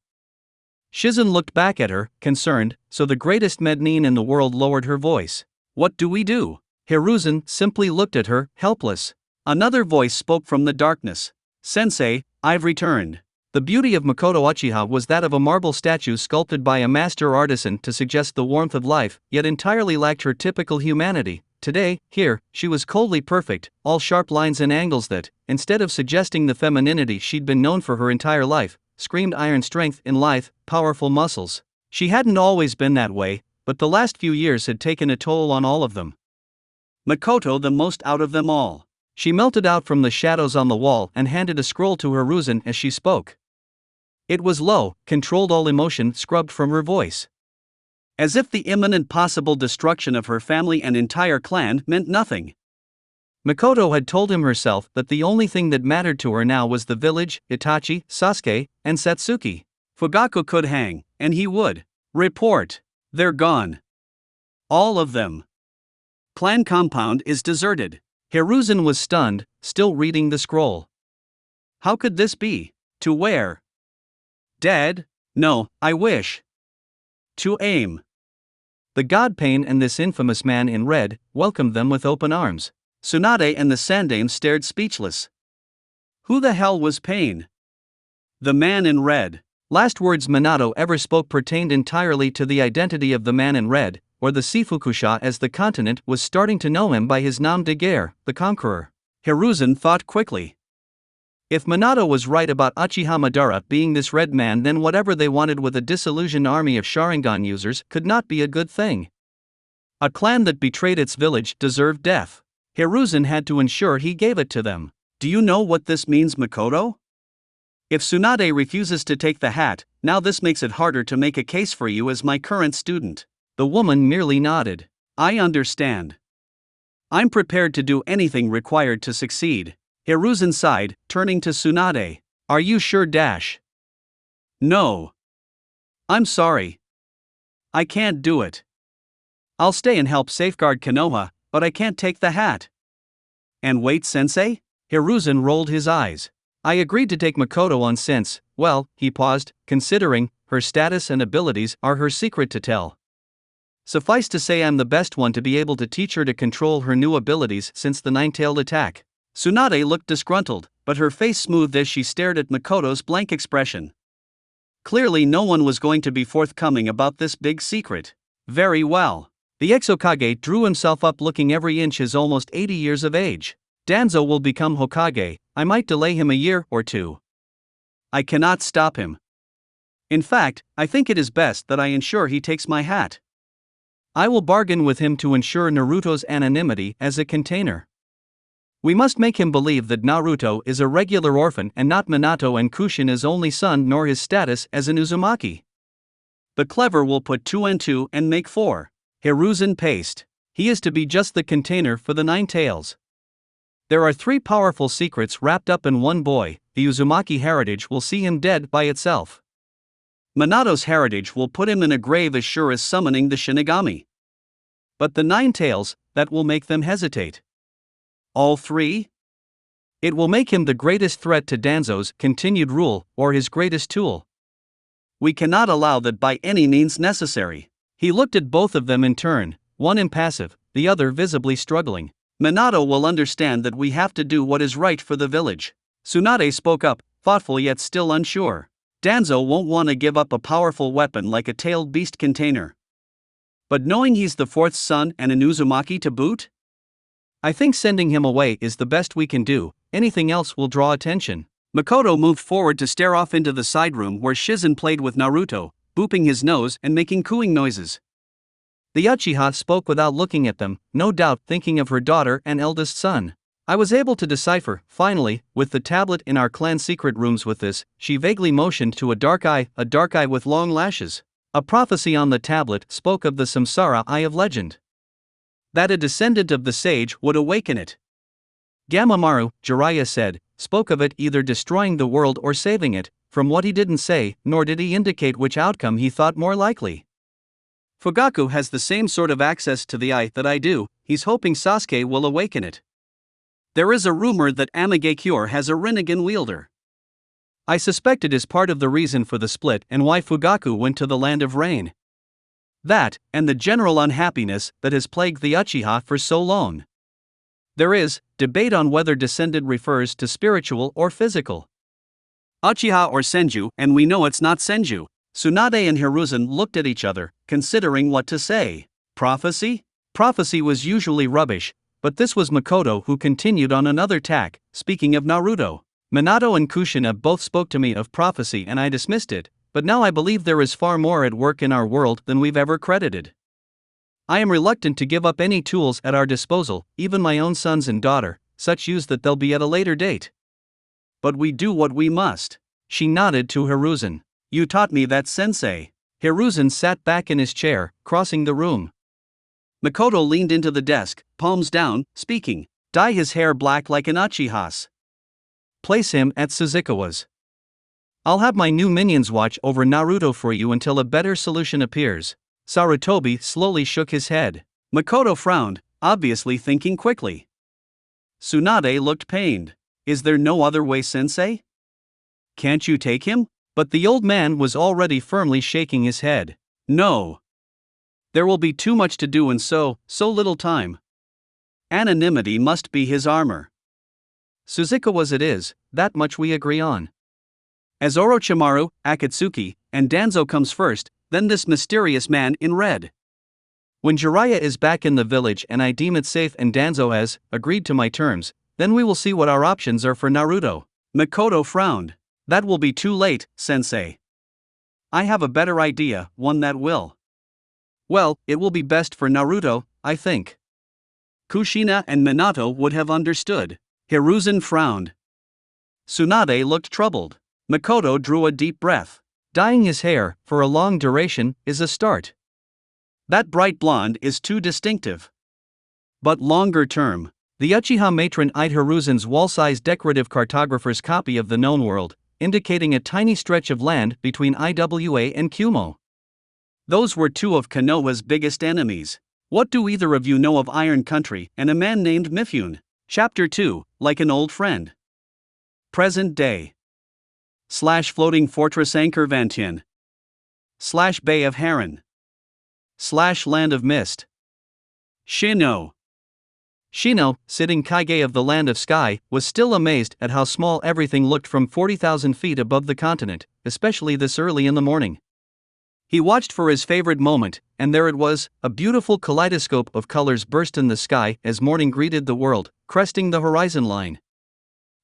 Shizen looked back at her, concerned, so the greatest Mednin in the world lowered her voice. What do we do? Hiruzen simply looked at her, helpless. Another voice spoke from the darkness. Sensei, I've returned. The beauty of Makoto Uchiha was that of a marble statue sculpted by a master artisan to suggest the warmth of life, yet entirely lacked her typical humanity. Today, here, she was coldly perfect, all sharp lines and angles that, instead of suggesting the femininity she'd been known for her entire life, screamed iron strength in lithe, powerful muscles. She hadn't always been that way, but the last few years had taken a toll on all of them. Makoto the most out of them all. She melted out from the shadows on the wall and handed a scroll to Hiruzen as she spoke. It was low, controlled, all emotion scrubbed from her voice. As if the imminent possible destruction of her family and entire clan meant nothing. Makoto had told him herself that the only thing that mattered to her now was the village, Itachi, Sasuke, and Satsuki. Fugaku could hang, and he would. Report. They're gone. All of them. Clan compound is deserted. Hiruzen was stunned, still reading the scroll. How could this be? To where? Dead? No, I wish. To aim. The god Pain and this infamous man in red welcomed them with open arms. Tsunade and the Sandaime stared speechless. Who the hell was Pain? The man in red. Last words Minato ever spoke pertained entirely to the identity of the man in red, or the Seifuku-sha, as the continent was starting to know him by his nom de guerre, the Conqueror. Hiruzen thought quickly. If Minato was right about Uchiha Madara being this red man, then whatever they wanted with a disillusioned army of Sharingan users could not be a good thing. A clan that betrayed its village deserved death. Hiruzen had to ensure he gave it to them. Do you know what this means, Makoto? If Tsunade refuses to take the hat, now this makes it harder to make a case for you as my current student. The woman merely nodded. I understand. I'm prepared to do anything required to succeed. Hiruzen sighed, turning to Tsunade. Are you sure? No. I'm sorry. I can't do it. I'll stay and help safeguard Konoha, but I can't take the hat. And wait, sensei? Hiruzen rolled his eyes. I agreed to take Makoto on since, well, he paused, considering, her status and abilities are her secret to tell. Suffice to say I'm the best one to be able to teach her to control her new abilities since the nine-tailed attack. Tsunade looked disgruntled, but her face smoothed as she stared at Makoto's blank expression. Clearly no one was going to be forthcoming about this big secret. Very well. The ex-Hokage drew himself up, looking every inch his almost 80 years of age. Danzo will become Hokage. I might delay him a year or two. I cannot stop him. In fact, I think it is best that I ensure he takes my hat. I will bargain with him to ensure Naruto's anonymity as a container. We must make him believe that Naruto is a regular orphan and not Minato and Kushina's only son, nor his status as an Uzumaki. The clever will put 2 and 2 and make 4. Hiruzen paced. He is to be just the container for the nine tails. There are 3 powerful secrets wrapped up in one boy. The Uzumaki heritage will see him dead by itself. Minato's heritage will put him in a grave as sure as summoning the Shinigami. But the nine tails, that will make them hesitate. All 3? It will make him the greatest threat to Danzo's continued rule, or his greatest tool. We cannot allow that by any means necessary. He looked at both of them in turn, one impassive, the other visibly struggling. Minato will understand that we have to do what is right for the village. Tsunade spoke up, thoughtful yet still unsure. Danzo won't want to give up a powerful weapon like a tailed beast container. But knowing he's the 4th son and an Uzumaki to boot? I think sending him away is the best we can do, anything else will draw attention. Makoto moved forward to stare off into the side room where Shizen played with Naruto, booping his nose and making cooing noises. The Uchiha spoke without looking at them, no doubt thinking of her daughter and eldest son. I was able to decipher, finally, with the tablet in our clan secret rooms. With this, she vaguely motioned to a dark eye with long lashes. A prophecy on the tablet spoke of the Samsara Eye of Legend. That a descendant of the sage would awaken it. Gamamaru, Jiraiya said, spoke of it either destroying the world or saving it. From what he didn't say, nor did he indicate which outcome he thought more likely. Fugaku has the same sort of access to the eye that I do. He's hoping Sasuke will awaken it. There is a rumor that Amigakure has a Rinnegan wielder. I suspect it is part of the reason for the split and why Fugaku went to the Land of Rain. That, and the general unhappiness that has plagued the Uchiha for so long. There is debate on whether descendant refers to spiritual or physical. Uchiha or Senju, and we know it's not Senju. Tsunade and Hiruzen looked at each other, considering what to say. Prophecy? Prophecy was usually rubbish, but this was Makoto who continued on another tack. Speaking of Naruto, Minato and Kushina both spoke to me of prophecy and I dismissed it, but now I believe there is far more at work in our world than we've ever credited. I am reluctant to give up any tools at our disposal, even my own sons and daughter, such use that they'll be at a later date. But we do what we must. She nodded to Hiruzen. You taught me that, sensei. Hiruzen sat back in his chair, crossing the room. Makoto leaned into the desk, palms down, speaking. Dye his hair black like an Uchiha's. Place him at Suzukawa's. I'll have my new minions watch over Naruto for you until a better solution appears. Sarutobi slowly shook his head. Makoto frowned, obviously thinking quickly. Tsunade looked pained. Is there no other way, sensei? Can't you take him? But the old man was already firmly shaking his head. No. There will be too much to do in so little time. Anonymity must be his armor. Suzukawa's it is, that much we agree on. As Orochimaru, Akatsuki, and Danzo comes first, then this mysterious man in red. When Jiraiya is back in the village and I deem it safe and Danzo has agreed to my terms, then we will see what our options are for Naruto. Makoto frowned. That will be too late, sensei. I have a better idea, one that will. Well, it will be best for Naruto, I think. Kushina and Minato would have understood. Hiruzen frowned. Tsunade looked troubled. Makoto drew a deep breath. Dyeing his hair, for a long duration, is a start. That bright blonde is too distinctive. But longer term, the Uchiha matron eyed Hiruzen's wall-sized decorative cartographer's copy of the known world, indicating a tiny stretch of land between Iwa and Kumo. Those were two of Konoha's biggest enemies. What do either of you know of Iron Country and a man named Mifune? Chapter 2, like an old friend. Present day. / floating fortress Anchor Vantien. / Bay of Heron. / land of mist. Shino. Shino, sitting Kaige of the Land of Sky, was still amazed at how small everything looked from 40,000 feet above the continent, especially this early in the morning. He watched for his favorite moment, and there it was, a beautiful kaleidoscope of colors burst in the sky as morning greeted the world, cresting the horizon line.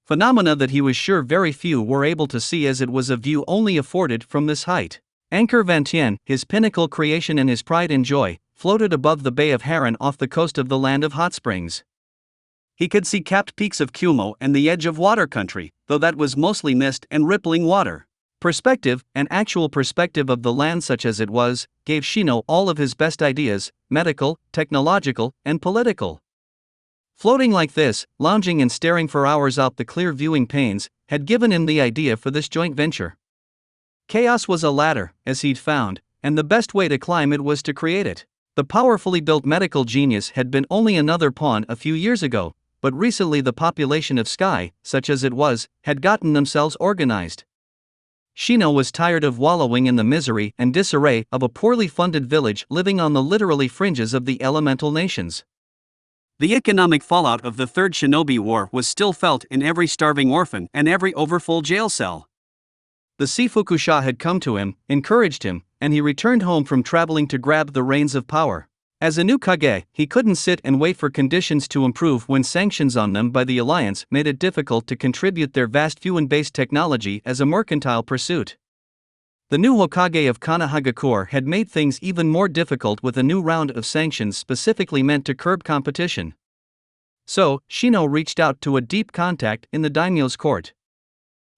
Phenomena that he was sure very few were able to see, as it was a view only afforded from this height. Anchor Vantien, his pinnacle creation and his pride and joy, floated above the Bay of Heron off the coast of the Land of Hot Springs. He could see capped peaks of Kumo and the edge of water country, though that was mostly mist and rippling water. Perspective, an actual perspective of the land such as it was, gave Shino all of his best ideas, medical, technological, and political. Floating like this, lounging and staring for hours out the clear viewing panes, had given him the idea for this joint venture. Chaos was a ladder, as he'd found, and the best way to climb it was to create it. The powerfully built medical genius had been only another pawn a few years ago, but recently the population of Sky, such as it was, had gotten themselves organized. Shino was tired of wallowing in the misery and disarray of a poorly funded village living on the literally fringes of the elemental nations. The economic fallout of the Third Shinobi War was still felt in every starving orphan and every overfull jail cell. The Seifuku-sha had come to him, encouraged him, and he returned home from traveling to grab the reins of power. As a new Kage, he couldn't sit and wait for conditions to improve when sanctions on them by the Alliance made it difficult to contribute their vast Fuin-based technology as a mercantile pursuit. The new Hokage of Kanahagakure had made things even more difficult with a new round of sanctions specifically meant to curb competition. So, Shino reached out to a deep contact in the daimyo's court.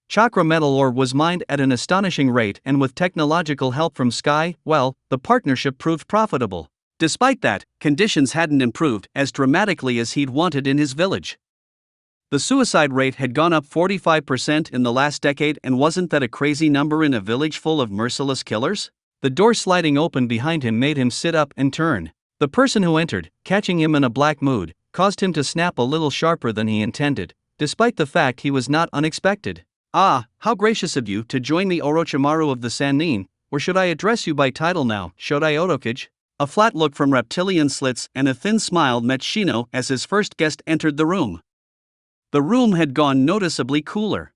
Chakra metal ore was mined at an astonishing rate, and with technological help from Sky, well, the partnership proved profitable. Despite that, conditions hadn't improved as dramatically as he'd wanted in his village. The suicide rate had gone up 45% in the last decade, and wasn't that a crazy number in a village full of merciless killers? The door sliding open behind him made him sit up and turn. The person who entered, catching him in a black mood, caused him to snap a little sharper than he intended, despite the fact he was not unexpected. "Ah, how gracious of you to join the Orochimaru of the Sannin, or should I address you by title now, Shodai Otokage?" A flat look from reptilian slits and a thin smile met Shino as his first guest entered the room. The room had gone noticeably cooler.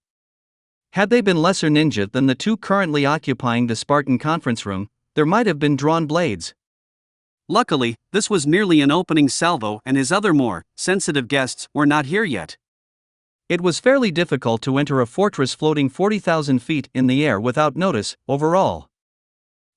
Had they been lesser ninja than the two currently occupying the Spartan conference room, there might have been drawn blades. Luckily, this was merely an opening salvo, and his other more sensitive guests were not here yet. It was fairly difficult to enter a fortress floating 40,000 feet in the air without notice, overall.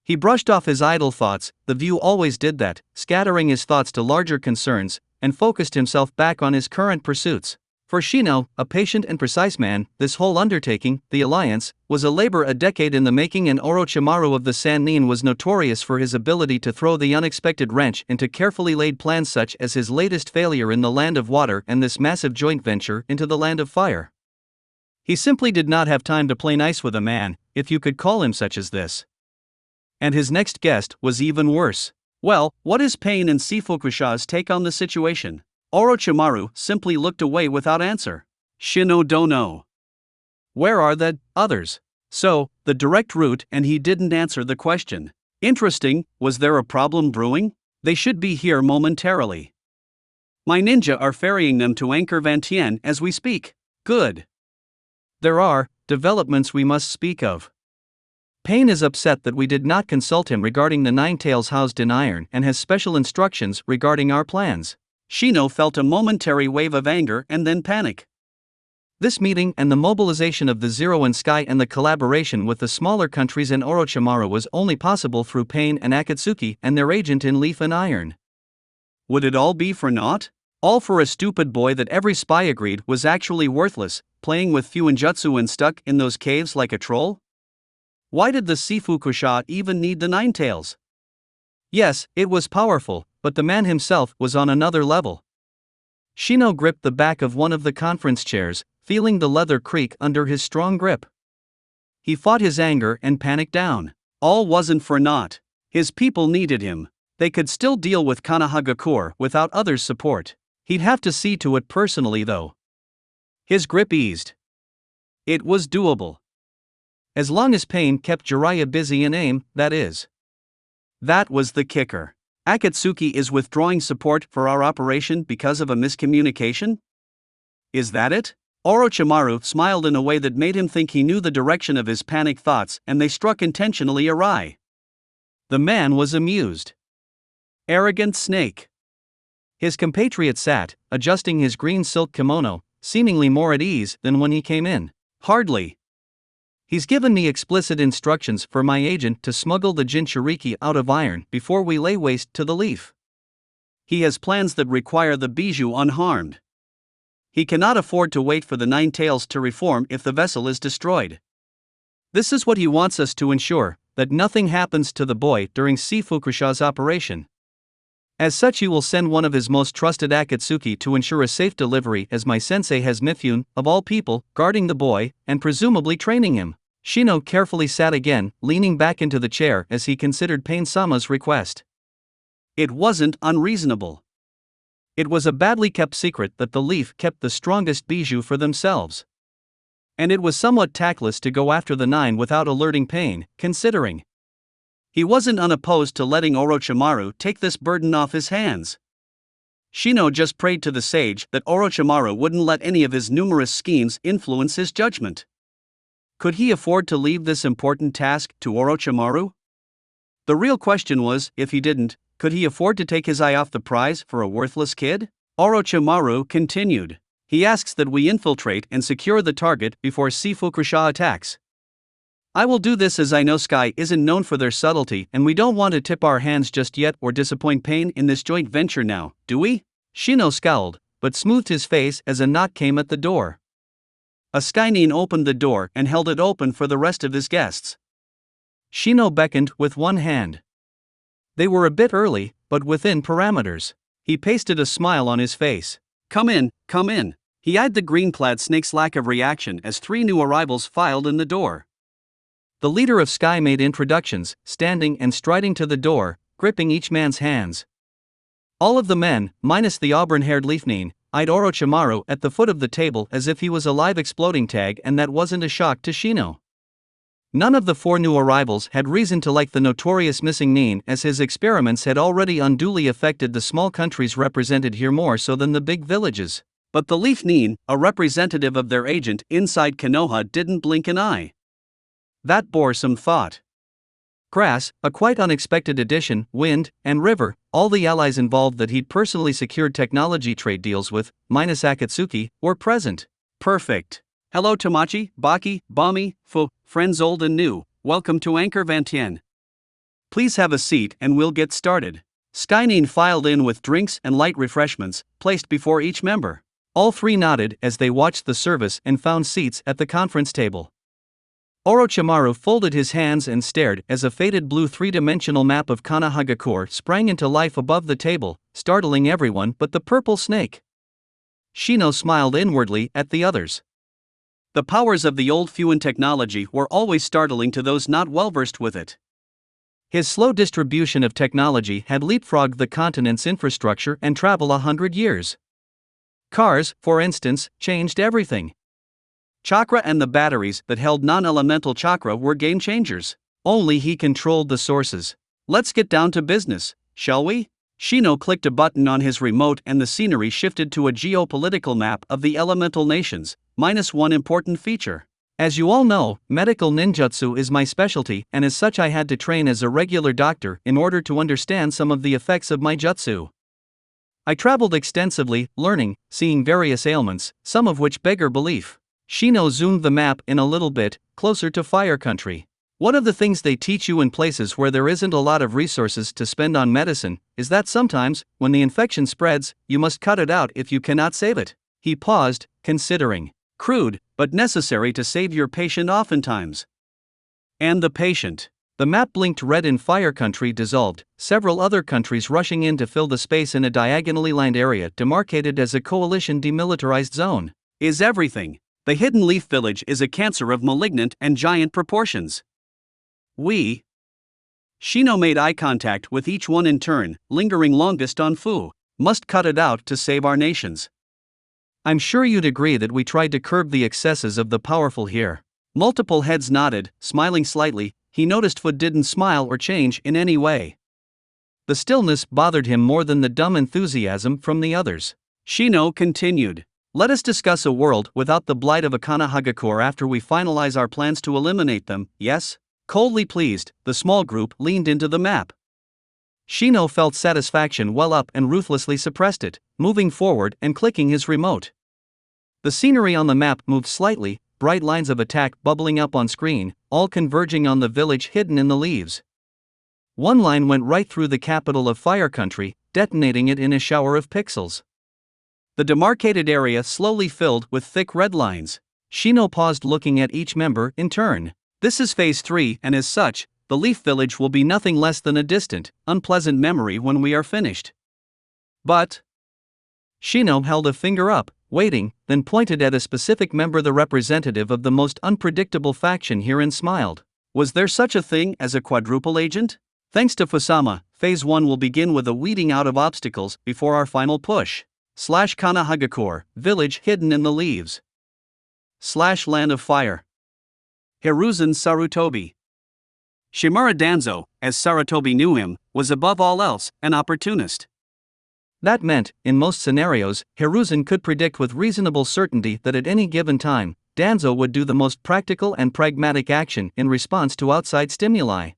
He brushed off his idle thoughts, the view always did that, scattering his thoughts to larger concerns, and focused himself back on his current pursuits. For Shino, a patient and precise man, this whole undertaking, the Alliance, was a labor a decade in the making, and Orochimaru of the Sannin was notorious for his ability to throw the unexpected wrench into carefully laid plans such as his latest failure in the Land of Water and this massive joint venture into the Land of Fire. He simply did not have time to play nice with a man, if you could call him such as this. And his next guest was even worse. Well, what is Pain and Seifuku-sha's take on the situation? Orochimaru simply looked away without answer. Shino don't know. Where are the others? So, the direct route, and he didn't answer the question. Interesting, was there a problem brewing? They should be here momentarily. My ninja are ferrying them to Anchor Vantien as we speak. Good. There are developments we must speak of. Pain is upset that we did not consult him regarding the 9 tails housed in iron and has special instructions regarding our plans. Shino felt a momentary wave of anger and then panic. This meeting and the mobilization of the Zero and Sky and the collaboration with the smaller countries and Orochimaru was only possible through Pain and Akatsuki and their agent in Leaf and Iron. Would it all be for naught? All for a stupid boy that every spy agreed was actually worthless, playing with Fuinjutsu and stuck in those caves like a troll? Why did the Seifuku-sha even need the Nine Tails? Yes, it was powerful, but the man himself was on another level. Shino gripped the back of one of the conference chairs, feeling the leather creak under his strong grip. He fought his anger and panic down. All wasn't for naught. His people needed him. They could still deal with Konohagakure without others' support. He'd have to see to it personally though. His grip eased. It was doable. As long as Pain kept Jiraiya busy in aim, that is. That was the kicker. Akatsuki is withdrawing support for our operation because of a miscommunication? Is that it? Orochimaru smiled in a way that made him think he knew the direction of his panic thoughts and they struck intentionally awry. The man was amused. Arrogant snake. His compatriot sat, adjusting his green silk kimono, seemingly more at ease than when he came in. Hardly. He's given me explicit instructions for my agent to smuggle the Jinchuriki out of Iron before we lay waste to the Leaf. He has plans that require the bijou unharmed. He cannot afford to wait for the Nine Tails to reform if the vessel is destroyed. This is what he wants us to ensure, that nothing happens to the boy during Seifuku-sha's operation. As such, he will send one of his most trusted Akatsuki to ensure a safe delivery, as my sensei has Mifune, of all people, guarding the boy, and presumably training him. Shino carefully sat again, leaning back into the chair as he considered Pain-sama's request. It wasn't unreasonable. It was a badly kept secret that the Leaf kept the strongest bijou for themselves. And it was somewhat tactless to go after the Nine without alerting Pain, considering. He wasn't unopposed to letting Orochimaru take this burden off his hands. Shino just prayed to the sage that Orochimaru wouldn't let any of his numerous schemes influence his judgment. Could he afford to leave this important task to Orochimaru? The real question was, if he didn't, could he afford to take his eye off the prize for a worthless kid? Orochimaru continued. He asks that we infiltrate and secure the target before Seifuku-sha attacks. I will do this as I know Sky isn't known for their subtlety and we don't want to tip our hands just yet or disappoint Pain in this joint venture now, do we? Shino scowled, but smoothed his face as a knock came at the door. A Skynin opened the door and held it open for the rest of his guests. Shino beckoned with one hand. They were a bit early, but within parameters. He pasted a smile on his face. Come in, come in. He eyed the green-clad snake's lack of reaction as 3 new arrivals filed in the door. The leader of Sky made introductions, standing and striding to the door, gripping each man's hands. All of the men, minus the auburn-haired Leafnin, eyed Orochimaru at the foot of the table as if he was a live exploding tag, and that wasn't a shock to Shino. None of the 4 new arrivals had reason to like the notorious missing Nin, as his experiments had already unduly affected the small countries represented here more so than the big villages. But the Leaf Nin, a representative of their agent inside Konoha, didn't blink an eye. That bore some thought. Grass, a quite unexpected addition, Wind, and River, all the allies involved that he'd personally secured technology trade deals with, minus Akatsuki, were present. Perfect. Hello Tamachi, Baki, Bami, Fu, friends old and new, welcome to Anchor Vantien. Please have a seat and we'll get started. Skynin filed in with drinks and light refreshments, placed before each member. All 3 nodded as they watched the service and found seats at the conference table. Orochimaru folded his hands and stared as a faded blue 3-dimensional map of Konohagakure sprang into life above the table, startling everyone but the purple snake. Shino smiled inwardly at the others. The powers of the old Fuin technology were always startling to those not well-versed with it. His slow distribution of technology had leapfrogged the continent's infrastructure and travel 100 years. Cars, for instance, changed everything. Chakra and the batteries that held non-elemental chakra were game changers. Only he controlled the sources. Let's get down to business, shall we? Shino clicked a button on his remote and the scenery shifted to a geopolitical map of the elemental nations, minus one important feature. As you all know, medical ninjutsu is my specialty, and as such I had to train as a regular doctor in order to understand some of the effects of my jutsu. I traveled extensively, learning, seeing various ailments, some of which beggar belief. Shino zoomed the map in a little bit, closer to Fire Country. One of the things they teach you in places where there isn't a lot of resources to spend on medicine is that sometimes, when the infection spreads, you must cut it out if you cannot save it. He paused, considering. Crude, but necessary to save your patient oftentimes. And the patient. The map blinked red in Fire Country dissolved, several other countries rushing in to fill the space in a diagonally lined area demarcated as a coalition demilitarized zone. Is everything. The Hidden Leaf Village is a cancer of malignant and giant proportions. We. Shino made eye contact with each one in turn, lingering longest on Fu. Must cut it out to save our nations. I'm sure you'd agree that we tried to curb the excesses of the powerful here. Multiple heads nodded, smiling slightly. He noticed Fu didn't smile or change in any way. The stillness bothered him more than the dumb enthusiasm from the others. Shino continued. Let us discuss a world without the blight of a Kanahagakure after we finalize our plans to eliminate them, yes? Coldly pleased, the small group leaned into the map. Shino felt satisfaction well up and ruthlessly suppressed it, moving forward and clicking his remote. The scenery on the map moved slightly, bright lines of attack bubbling up on screen, all converging on the village hidden in the leaves. One line went right through the capital of Fire Country, detonating it in a shower of pixels. The demarcated area slowly filled with thick red lines. Shino paused, looking at each member in turn. This is Phase 3, and as such, the Leaf Village will be nothing less than a distant, unpleasant memory when we are finished. But Shino held a finger up, waiting, then pointed at a specific member, the representative of the most unpredictable faction here, and smiled. Was there such a thing as a quadruple agent? Thanks to Fusama, Phase 1 will begin with a weeding out of obstacles before our final push. Kanahagakure, village hidden in the leaves. Land of Fire. Hiruzen Sarutobi. Shimura Danzo, as Sarutobi knew him, was above all else an opportunist. That meant, in most scenarios, Hiruzen could predict with reasonable certainty that at any given time, Danzo would do the most practical and pragmatic action in response to outside stimuli.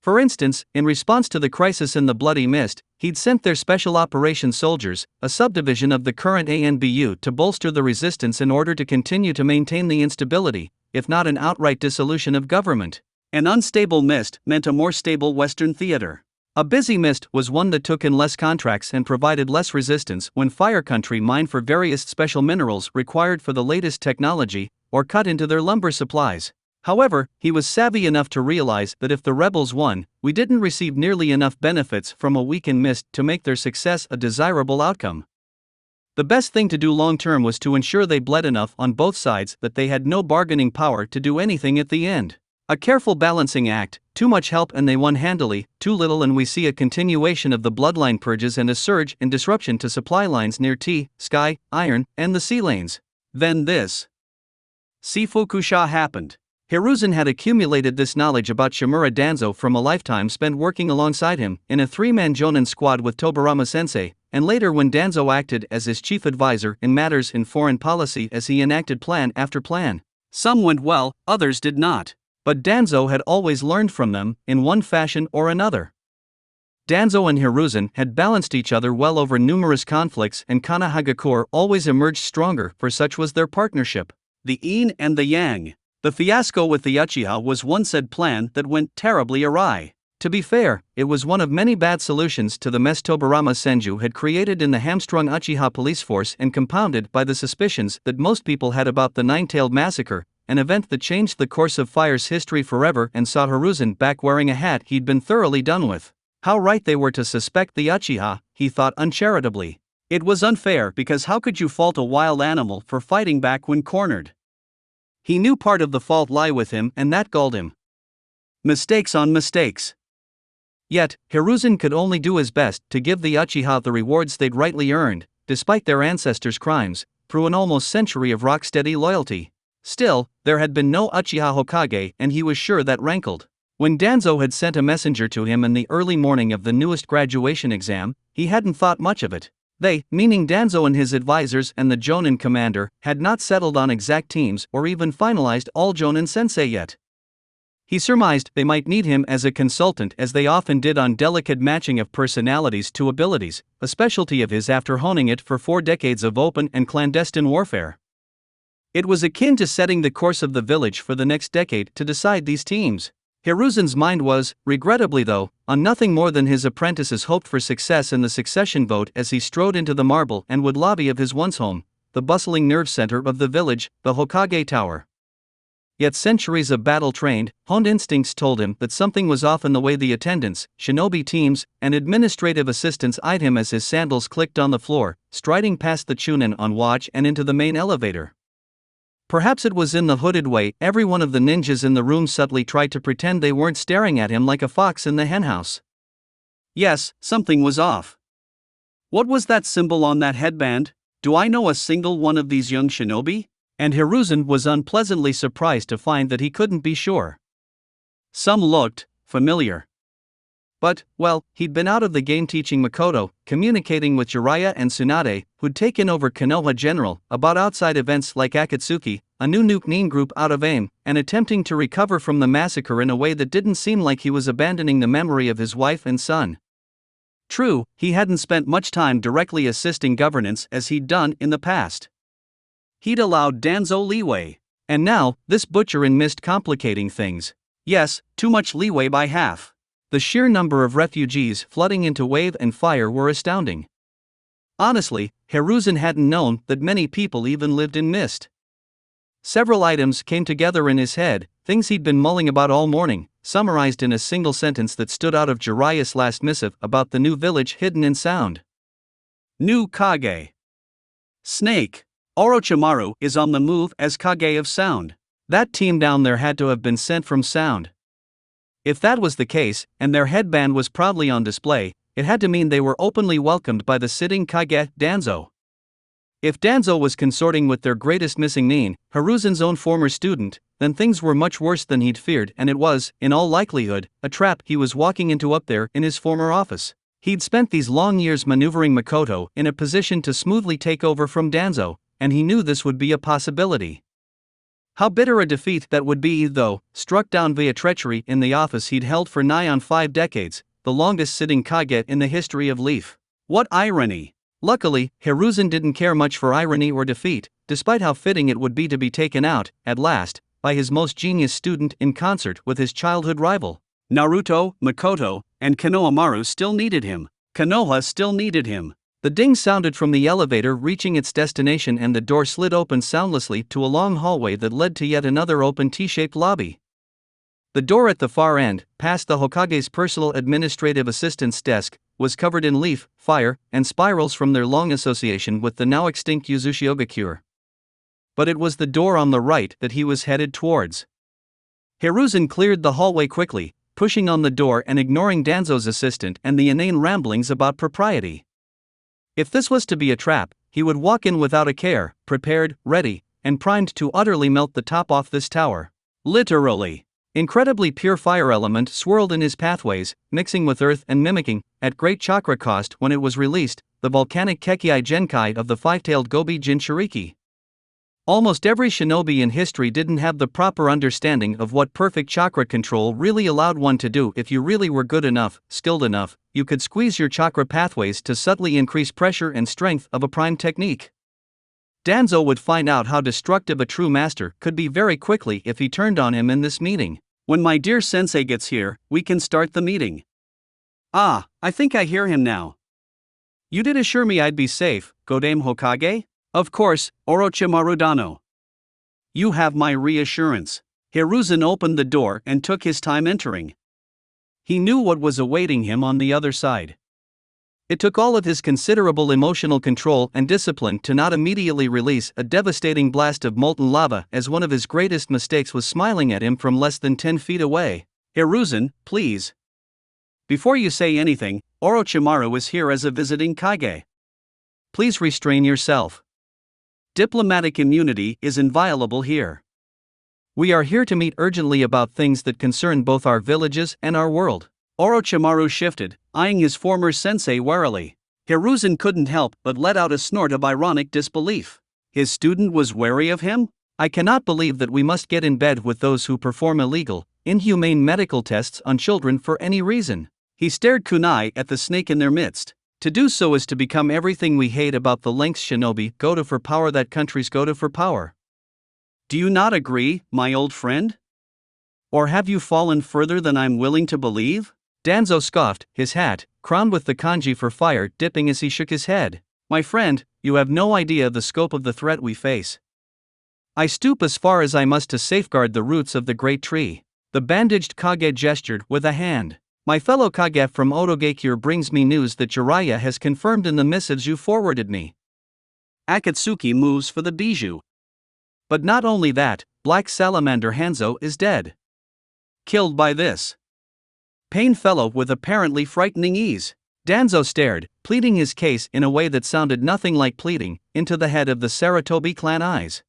For instance, in response to the crisis in the Bloody Mist, he'd sent their Special Operations Soldiers, a subdivision of the current ANBU, to bolster the resistance in order to continue to maintain the instability, if not an outright dissolution of government. An unstable mist meant a more stable Western theater. A busy mist was one that took in less contracts and provided less resistance when Fire Country mined for various special minerals required for the latest technology, or cut into their lumber supplies. However, he was savvy enough to realize that if the rebels won, we didn't receive nearly enough benefits from a weakened mist to make their success a desirable outcome. The best thing to do long-term was to ensure they bled enough on both sides that they had no bargaining power to do anything at the end. A careful balancing act. Too much help and they won handily, too little and we see a continuation of the bloodline purges and a surge in disruption to supply lines near T, Sky, Iron, and the sea lanes. Then this Seifuku-sha happened. Hiruzen had accumulated this knowledge about Shimura Danzo from a lifetime spent working alongside him in a three-man Jonin squad with Tobarama-sensei, and later when Danzo acted as his chief advisor in matters in foreign policy as he enacted plan after plan. Some went well, others did not. But Danzo had always learned from them, in one fashion or another. Danzo and Hiruzen had balanced each other well over numerous conflicts, and Kanahagakure always emerged stronger, for such was their partnership. The yin and the yang. The fiasco with the Uchiha was one said plan that went terribly awry. To be fair, it was one of many bad solutions to the mess Tobarama Senju had created in the hamstrung Uchiha police force, and compounded by the suspicions that most people had about the Nine-Tailed Massacre, an event that changed the course of Fire's history forever and saw Hiruzen back wearing a hat he'd been thoroughly done with. How right they were to suspect the Uchiha, he thought uncharitably. It was unfair because how could you fault a wild animal for fighting back when cornered? He knew part of the fault lay with him, and that galled him. Mistakes on mistakes. Yet, Hiruzen could only do his best to give the Uchiha the rewards they'd rightly earned, despite their ancestors' crimes, through an almost century of rock-steady loyalty. Still, there had been no Uchiha Hokage, and he was sure that rankled. When Danzo had sent a messenger to him in the early morning of the newest graduation exam, he hadn't thought much of it. They, meaning Danzo and his advisors and the Jonin commander, had not settled on exact teams or even finalized all Jonin sensei yet. He surmised they might need him as a consultant, as they often did, on delicate matching of personalities to abilities, a specialty of his after honing it for 4 decades of open and clandestine warfare. It was akin to setting the course of the village for the next decade to decide these teams. Hiruzen's mind was, regrettably though, on nothing more than his apprentice's hoped for success in the succession vote as he strode into the marble and wood lobby of his once home, the bustling nerve center of the village, the Hokage Tower. Yet centuries of battle-trained, honed instincts told him that something was off in the way the attendants, shinobi teams, and administrative assistants eyed him as his sandals clicked on the floor, striding past the chunin on watch and into the main elevator. Perhaps it was in the hooded way every one of the ninjas in the room subtly tried to pretend they weren't staring at him like a fox in the henhouse. Yes, something was off. What was that symbol on that headband? Do I know a single one of these young shinobi? And Hiruzen was unpleasantly surprised to find that he couldn't be sure. Some looked familiar. But, well, he'd been out of the game teaching Makoto, communicating with Jiraiya and Tsunade, who'd taken over Konoha General, about outside events like Akatsuki, a new nuke nin group out of aim, and attempting to recover from the massacre in a way that didn't seem like he was abandoning the memory of his wife and son. True, he hadn't spent much time directly assisting governance as he'd done in the past. He'd allowed Danzo leeway. And now, this butcher in mist complicating things. Yes, too much leeway by half. The sheer number of refugees flooding into Wave and Fire were astounding. Honestly, Hiruzen hadn't known that many people even lived in Mist. Several items came together in his head, things he'd been mulling about all morning, summarized in a single sentence that stood out of Jiraiya's last missive about the new village hidden in sound. New Kage. Snake. Orochimaru is on the move as Kage of Sound. That team down there had to have been sent from Sound. If that was the case, and their headband was proudly on display, it had to mean they were openly welcomed by the sitting Kage, Danzo. If Danzo was consorting with their greatest missing nin, Hiruzen's own former student, then things were much worse than he'd feared, and it was, in all likelihood, a trap he was walking into up there in his former office. He'd spent these long years maneuvering Makoto in a position to smoothly take over from Danzo, and he knew this would be a possibility. How bitter a defeat that would be, though, struck down via treachery in the office he'd held for nigh on 5 decades, the longest sitting Kage in the history of Leaf. What irony! Luckily, Hiruzen didn't care much for irony or defeat, despite how fitting it would be to be taken out, at last, by his most genius student in concert with his childhood rival. Naruto, Makoto, and Konohamaru still needed him. Konoha still needed him. The ding sounded from the elevator reaching its destination, and the door slid open soundlessly to a long hallway that led to yet another open T-shaped lobby. The door at the far end, past the Hokage's personal administrative assistant's desk, was covered in leaf, fire, and spirals from their long association with the now extinct Yuzushiyogakure. But it was the door on the right that he was headed towards. Hiruzen cleared the hallway quickly, pushing on the door and ignoring Danzo's assistant and the inane ramblings about propriety. If this was to be a trap, he would walk in without a care, prepared, ready, and primed to utterly melt the top off this tower. Literally. Incredibly pure fire element swirled in his pathways, mixing with earth and mimicking, at great chakra cost when it was released, the volcanic Kekkei Genkai of the five-tailed Gobi Jinchuriki. Almost every shinobi in history didn't have the proper understanding of what perfect chakra control really allowed one to do. If you really were good enough, skilled enough, you could squeeze your chakra pathways to subtly increase pressure and strength of a prime technique. Danzo would find out how destructive a true master could be very quickly if he turned on him in this meeting. When my dear sensei gets here, we can start the meeting. Ah, I think I hear him now. You did assure me I'd be safe, Godame Hokage? Of course, Orochimaru Dano. You have my reassurance. Hiruzen opened the door and took his time entering. He knew what was awaiting him on the other side. It took all of his considerable emotional control and discipline to not immediately release a devastating blast of molten lava, as one of his greatest mistakes was smiling at him from less than 10 feet away. Hiruzen, please. Before you say anything, Orochimaru is here as a visiting Kage. Please restrain yourself. Diplomatic immunity is inviolable here. We are here to meet urgently about things that concern both our villages and our world. Orochimaru shifted, eyeing his former sensei warily. Hiruzen couldn't help but let out a snort of ironic disbelief. His student was wary of him? I cannot believe that we must get in bed with those who perform illegal, inhumane medical tests on children for any reason. He stared kunai at the snake in their midst. To do so is to become everything we hate about the lengths shinobi go to for power that countries go to for power. Do you not agree, my old friend? Or have you fallen further than I'm willing to believe? Danzo scoffed, his hat, crowned with the kanji for fire, dipping as he shook his head. My friend, you have no idea the scope of the threat we face. I stoop as far as I must to safeguard the roots of the great tree. The bandaged Kage gestured with a hand. My fellow Kage from Otogakure brings me news that Jiraiya has confirmed in the missives you forwarded me. Akatsuki moves for the bijou. But not only that, Black Salamander Hanzo is dead. Killed by this. Pain fellow with apparently frightening ease. Danzo stared, pleading his case in a way that sounded nothing like pleading, into the head of the Sarutobi clan eyes.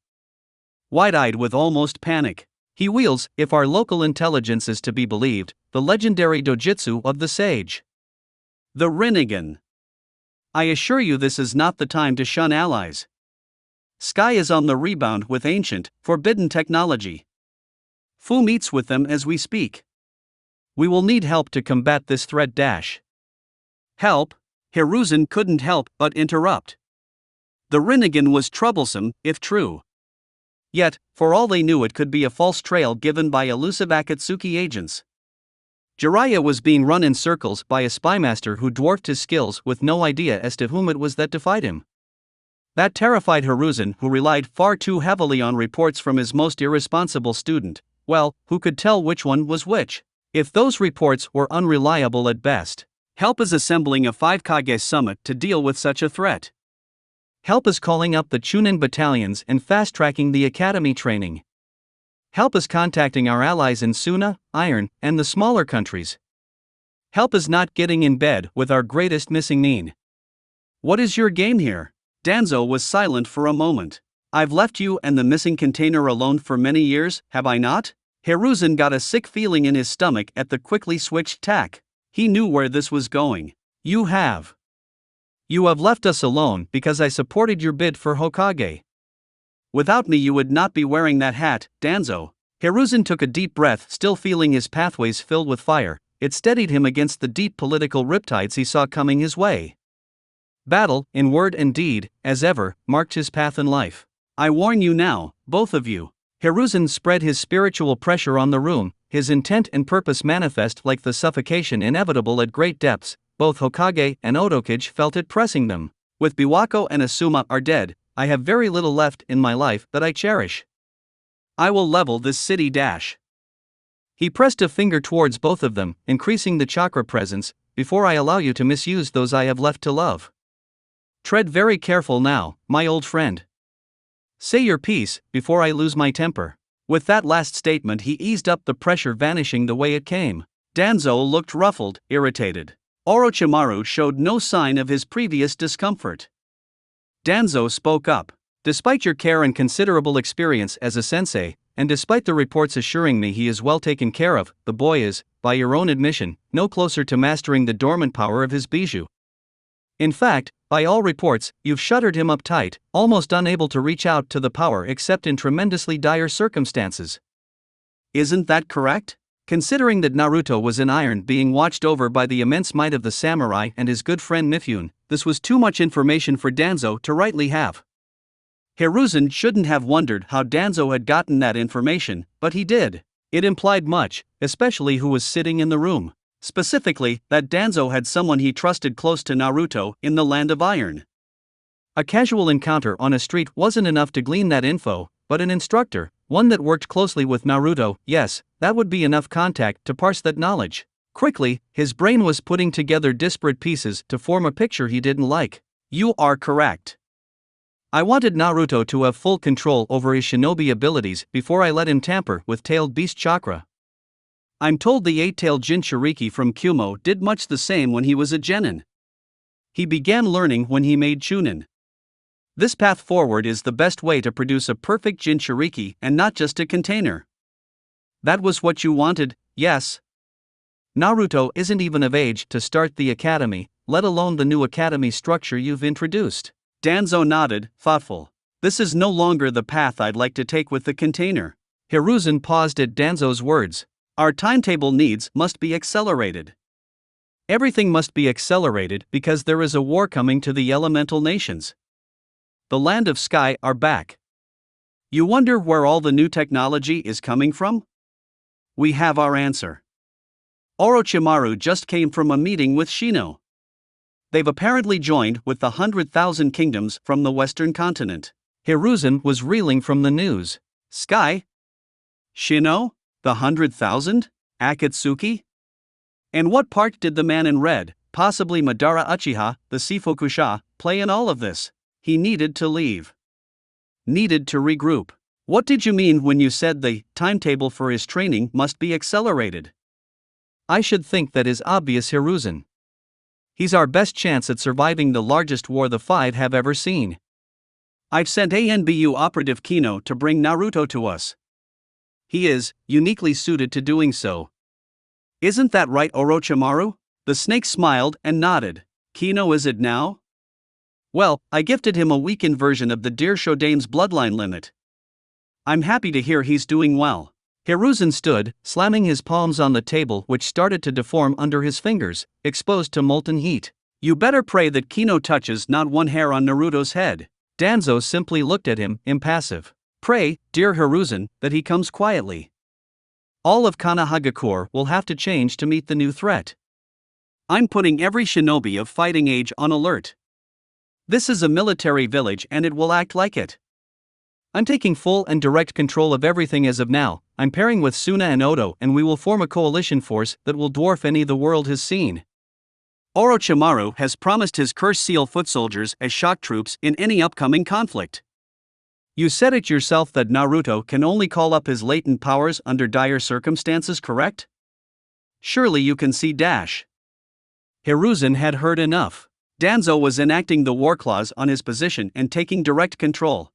Wide-eyed with almost panic, he wields, if our local intelligence is to be believed, the legendary dojutsu of the sage. The Rinnegan. I assure you this is not the time to shun allies. Sky is on the rebound with ancient, forbidden technology. Fu meets with them as we speak. We will need help to combat this threat. Help? Hiruzen couldn't help but interrupt. The Rinnegan was troublesome, if true. Yet, for all they knew, it could be a false trail given by elusive Akatsuki agents. Jiraiya was being run in circles by a spymaster who dwarfed his skills with no idea as to whom it was that defied him. That terrified Hiruzen, who relied far too heavily on reports from his most irresponsible student. Well, who could tell which one was which? If those reports were unreliable at best. Help is assembling a 5 Kage summit to deal with such a threat. Help is calling up the Chunin battalions and fast-tracking the academy training. Help is contacting our allies in Suna, Iron, and the smaller countries. Help is not getting in bed with our greatest missing nin. What is your game here? Danzo was silent for a moment. I've left you and the missing container alone for many years, have I not? Hiruzen got a sick feeling in his stomach at the quickly switched tack. He knew where this was going. You have. You have left us alone because I supported your bid for Hokage. Without me you would not be wearing that hat, Danzo. Hiruzen took a deep breath, still feeling his pathways filled with fire. It steadied him against the deep political riptides he saw coming his way. Battle, in word and deed, as ever, marked his path in life. I warn you now, both of you. Hiruzen spread his spiritual pressure on the room, his intent and purpose manifest like the suffocation inevitable at great depths. Both Hokage and Otokage felt it pressing them. With Biwako and Asuma are dead, I have very little left in my life that I cherish. I will level this city. He pressed a finger towards both of them, increasing the chakra presence, before I allow you to misuse those I have left to love. Tread very careful now, my old friend. Say your piece, before I lose my temper. With that last statement he eased up the pressure, vanishing the way it came. Danzo looked ruffled, irritated. Orochimaru showed no sign of his previous discomfort. Danzo spoke up. Despite your care and considerable experience as a sensei, and despite the reports assuring me he is well taken care of, the boy is, by your own admission, no closer to mastering the dormant power of his bijou. In fact, by all reports, you've shuttered him up tight, almost unable to reach out to the power except in tremendously dire circumstances. Isn't that correct? Considering that Naruto was in Iron being watched over by the immense might of the samurai and his good friend Mifune, this was too much information for Danzo to rightly have. Hiruzen shouldn't have wondered how Danzo had gotten that information, but he did. It implied much, especially who was sitting in the room. Specifically, that Danzo had someone he trusted close to Naruto in the Land of Iron. A casual encounter on a street wasn't enough to glean that info, but an instructor, one that worked closely with Naruto, yes, that would be enough contact to parse that knowledge. Quickly, his brain was putting together disparate pieces to form a picture he didn't like. You are correct. I wanted Naruto to have full control over his shinobi abilities before I let him tamper with tailed beast chakra. I'm told the 8-tailed Jinchuriki from Kumo did much the same when he was a genin. He began learning when he made Chunin. This path forward is the best way to produce a perfect Jinchuriki and not just a container. That was what you wanted, yes? Naruto isn't even of age to start the academy, let alone the new academy structure you've introduced. Danzo nodded, thoughtful. This is no longer the path I'd like to take with the container. Hiruzen paused at Danzo's words. Our timetable needs must be accelerated. Everything must be accelerated because there is a war coming to the elemental nations. The Land of Sky are back. You wonder where all the new technology is coming from? We have our answer. Orochimaru just came from a meeting with Shino. They've apparently joined with the 100,000 kingdoms from the western continent. Hiruzen was reeling from the news. Sky? Shino? The 100,000? Akatsuki? And what part did the man in red, possibly Madara Uchiha, the Seifuku-sha, play in all of this? He needed to leave. Needed to regroup. What did you mean when you said the timetable for his training must be accelerated? I should think that is obvious, Hiruzen. He's our best chance at surviving the largest war the five have ever seen. I've sent ANBU operative Kino to bring Naruto to us. He is uniquely suited to doing so. Isn't that right, Orochimaru? The snake smiled and nodded. Kino is it now? Well, I gifted him a weakened version of the dear Shodame's bloodline limit. I'm happy to hear he's doing well. Hiruzen stood, slamming his palms on the table which started to deform under his fingers, exposed to molten heat. You better pray that Kino touches not one hair on Naruto's head. Danzo simply looked at him, impassive. Pray, dear Hiruzen, that he comes quietly. All of Konohagakure will have to change to meet the new threat. I'm putting every shinobi of fighting age on alert. This is a military village and it will act like it. I'm taking full and direct control of everything as of now. I'm pairing with Suna and Odo and we will form a coalition force that will dwarf any the world has seen. Orochimaru has promised his Curse Seal foot soldiers as shock troops in any upcoming conflict. You said it yourself that Naruto can only call up his latent powers under dire circumstances, correct? Surely you can see dash. Hiruzen had heard enough. Danzo was enacting the war clause on his position and taking direct control.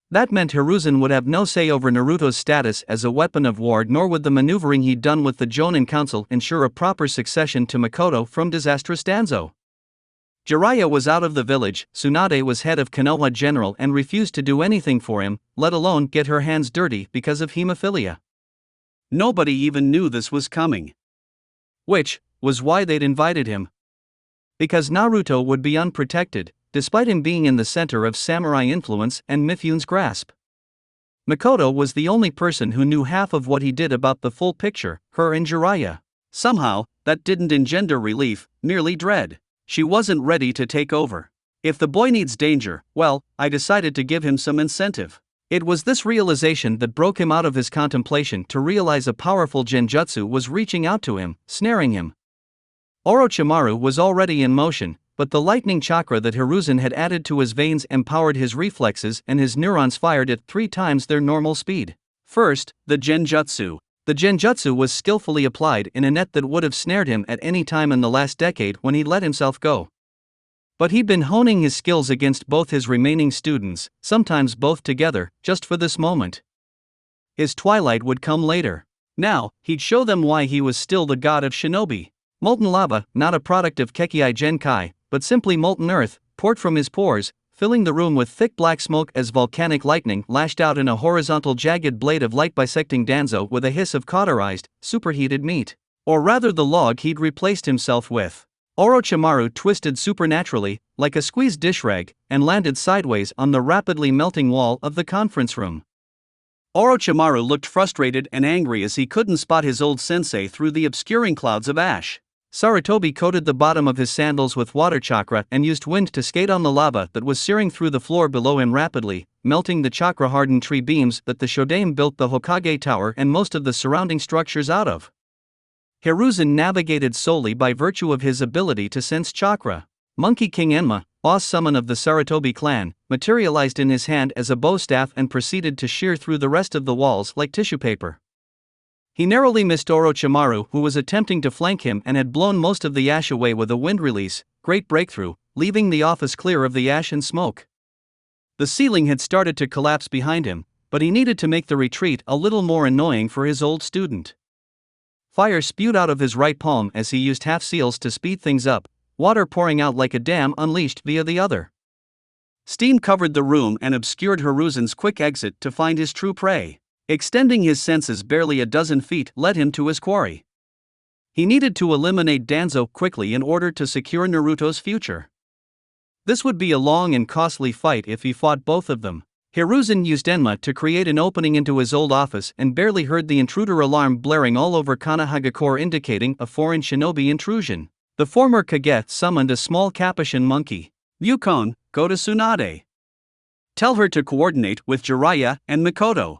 That meant Hiruzen would have no say over Naruto's status as a weapon of war, nor would the maneuvering he'd done with the Jonin Council ensure a proper succession to Makoto from disastrous Danzo. Jiraiya was out of the village, Tsunade was head of Konoha General and refused to do anything for him, let alone get her hands dirty because of hemophilia. Nobody even knew this was coming. Which was why they'd invited him. Because Naruto would be unprotected, despite him being in the center of samurai influence and Mifune's grasp. Makoto was the only person who knew half of what he did about the full picture, her and Jiraiya. Somehow, that didn't engender relief, merely dread. She wasn't ready to take over. If the boy needs danger, well, I decided to give him some incentive. It was this realization that broke him out of his contemplation to realize a powerful genjutsu was reaching out to him, snaring him. Orochimaru was already in motion, but the lightning chakra that Hiruzen had added to his veins empowered his reflexes and his neurons fired at 3 times their normal speed. First, the genjutsu. The genjutsu was skillfully applied in a net that would have snared him at any time in the last decade when he let himself go. But he'd been honing his skills against both his remaining students, sometimes both together, just for this moment. His twilight would come later. Now, he'd show them why he was still the god of shinobi. Molten lava, not a product of Kekkai Genkai, but simply molten earth, poured from his pores, filling the room with thick black smoke as volcanic lightning lashed out in a horizontal jagged blade of light bisecting Danzo with a hiss of cauterized, superheated meat. Or rather the log he'd replaced himself with. Orochimaru twisted supernaturally, like a squeezed dish rag, and landed sideways on the rapidly melting wall of the conference room. Orochimaru looked frustrated and angry as he couldn't spot his old sensei through the obscuring clouds of ash. Sarutobi coated the bottom of his sandals with water chakra and used wind to skate on the lava that was searing through the floor below him rapidly, melting the chakra-hardened tree beams that the Shodame built the Hokage Tower and most of the surrounding structures out of. Hiruzen navigated solely by virtue of his ability to sense chakra. Monkey King Enma, boss summon of the Sarutobi clan, materialized in his hand as a bow staff and proceeded to shear through the rest of the walls like tissue paper. He narrowly missed Orochimaru, who was attempting to flank him and had blown most of the ash away with a wind release, great breakthrough, leaving the office clear of the ash and smoke. The ceiling had started to collapse behind him, but he needed to make the retreat a little more annoying for his old student. Fire spewed out of his right palm as he used half seals to speed things up, water pouring out like a dam unleashed via the other. Steam covered the room and obscured Hiruzen's quick exit to find his true prey. Extending his senses barely a dozen feet led him to his quarry. He needed to eliminate Danzo quickly in order to secure Naruto's future. This would be a long and costly fight if he fought both of them. Hiruzen used Enma to create an opening into his old office and barely heard the intruder alarm blaring all over Kanahagakure, indicating a foreign shinobi intrusion. The former Kage summoned a small capuchin monkey. Yukon, go to Tsunade. Tell her to coordinate with Jiraiya and Mikoto.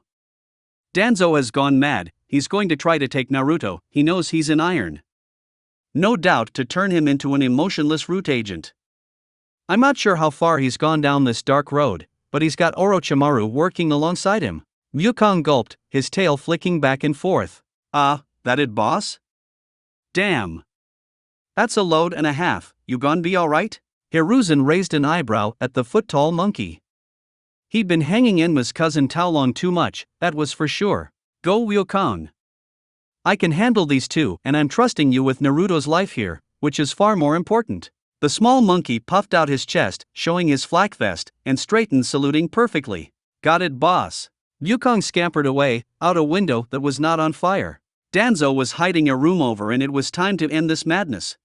Danzo has gone mad, he's going to try to take Naruto, he knows he's in iron. No doubt to turn him into an emotionless root agent. I'm not sure how far he's gone down this dark road, but he's got Orochimaru working alongside him. Yukon gulped, his tail flicking back and forth. That it, boss? Damn. That's a load and a half, you gon' be alright? Hiruzen raised an eyebrow at the foot-tall monkey. He'd been hanging Enma's cousin Taolong too much, that was for sure. Go Yukon. I can handle these two, and I'm trusting you with Naruto's life here, which is far more important. The small monkey puffed out his chest, showing his flak vest, and straightened, saluting perfectly. Got it, boss. Yukon scampered away, out a window that was not on fire. Danzo was hiding a room over, and it was time to end this madness.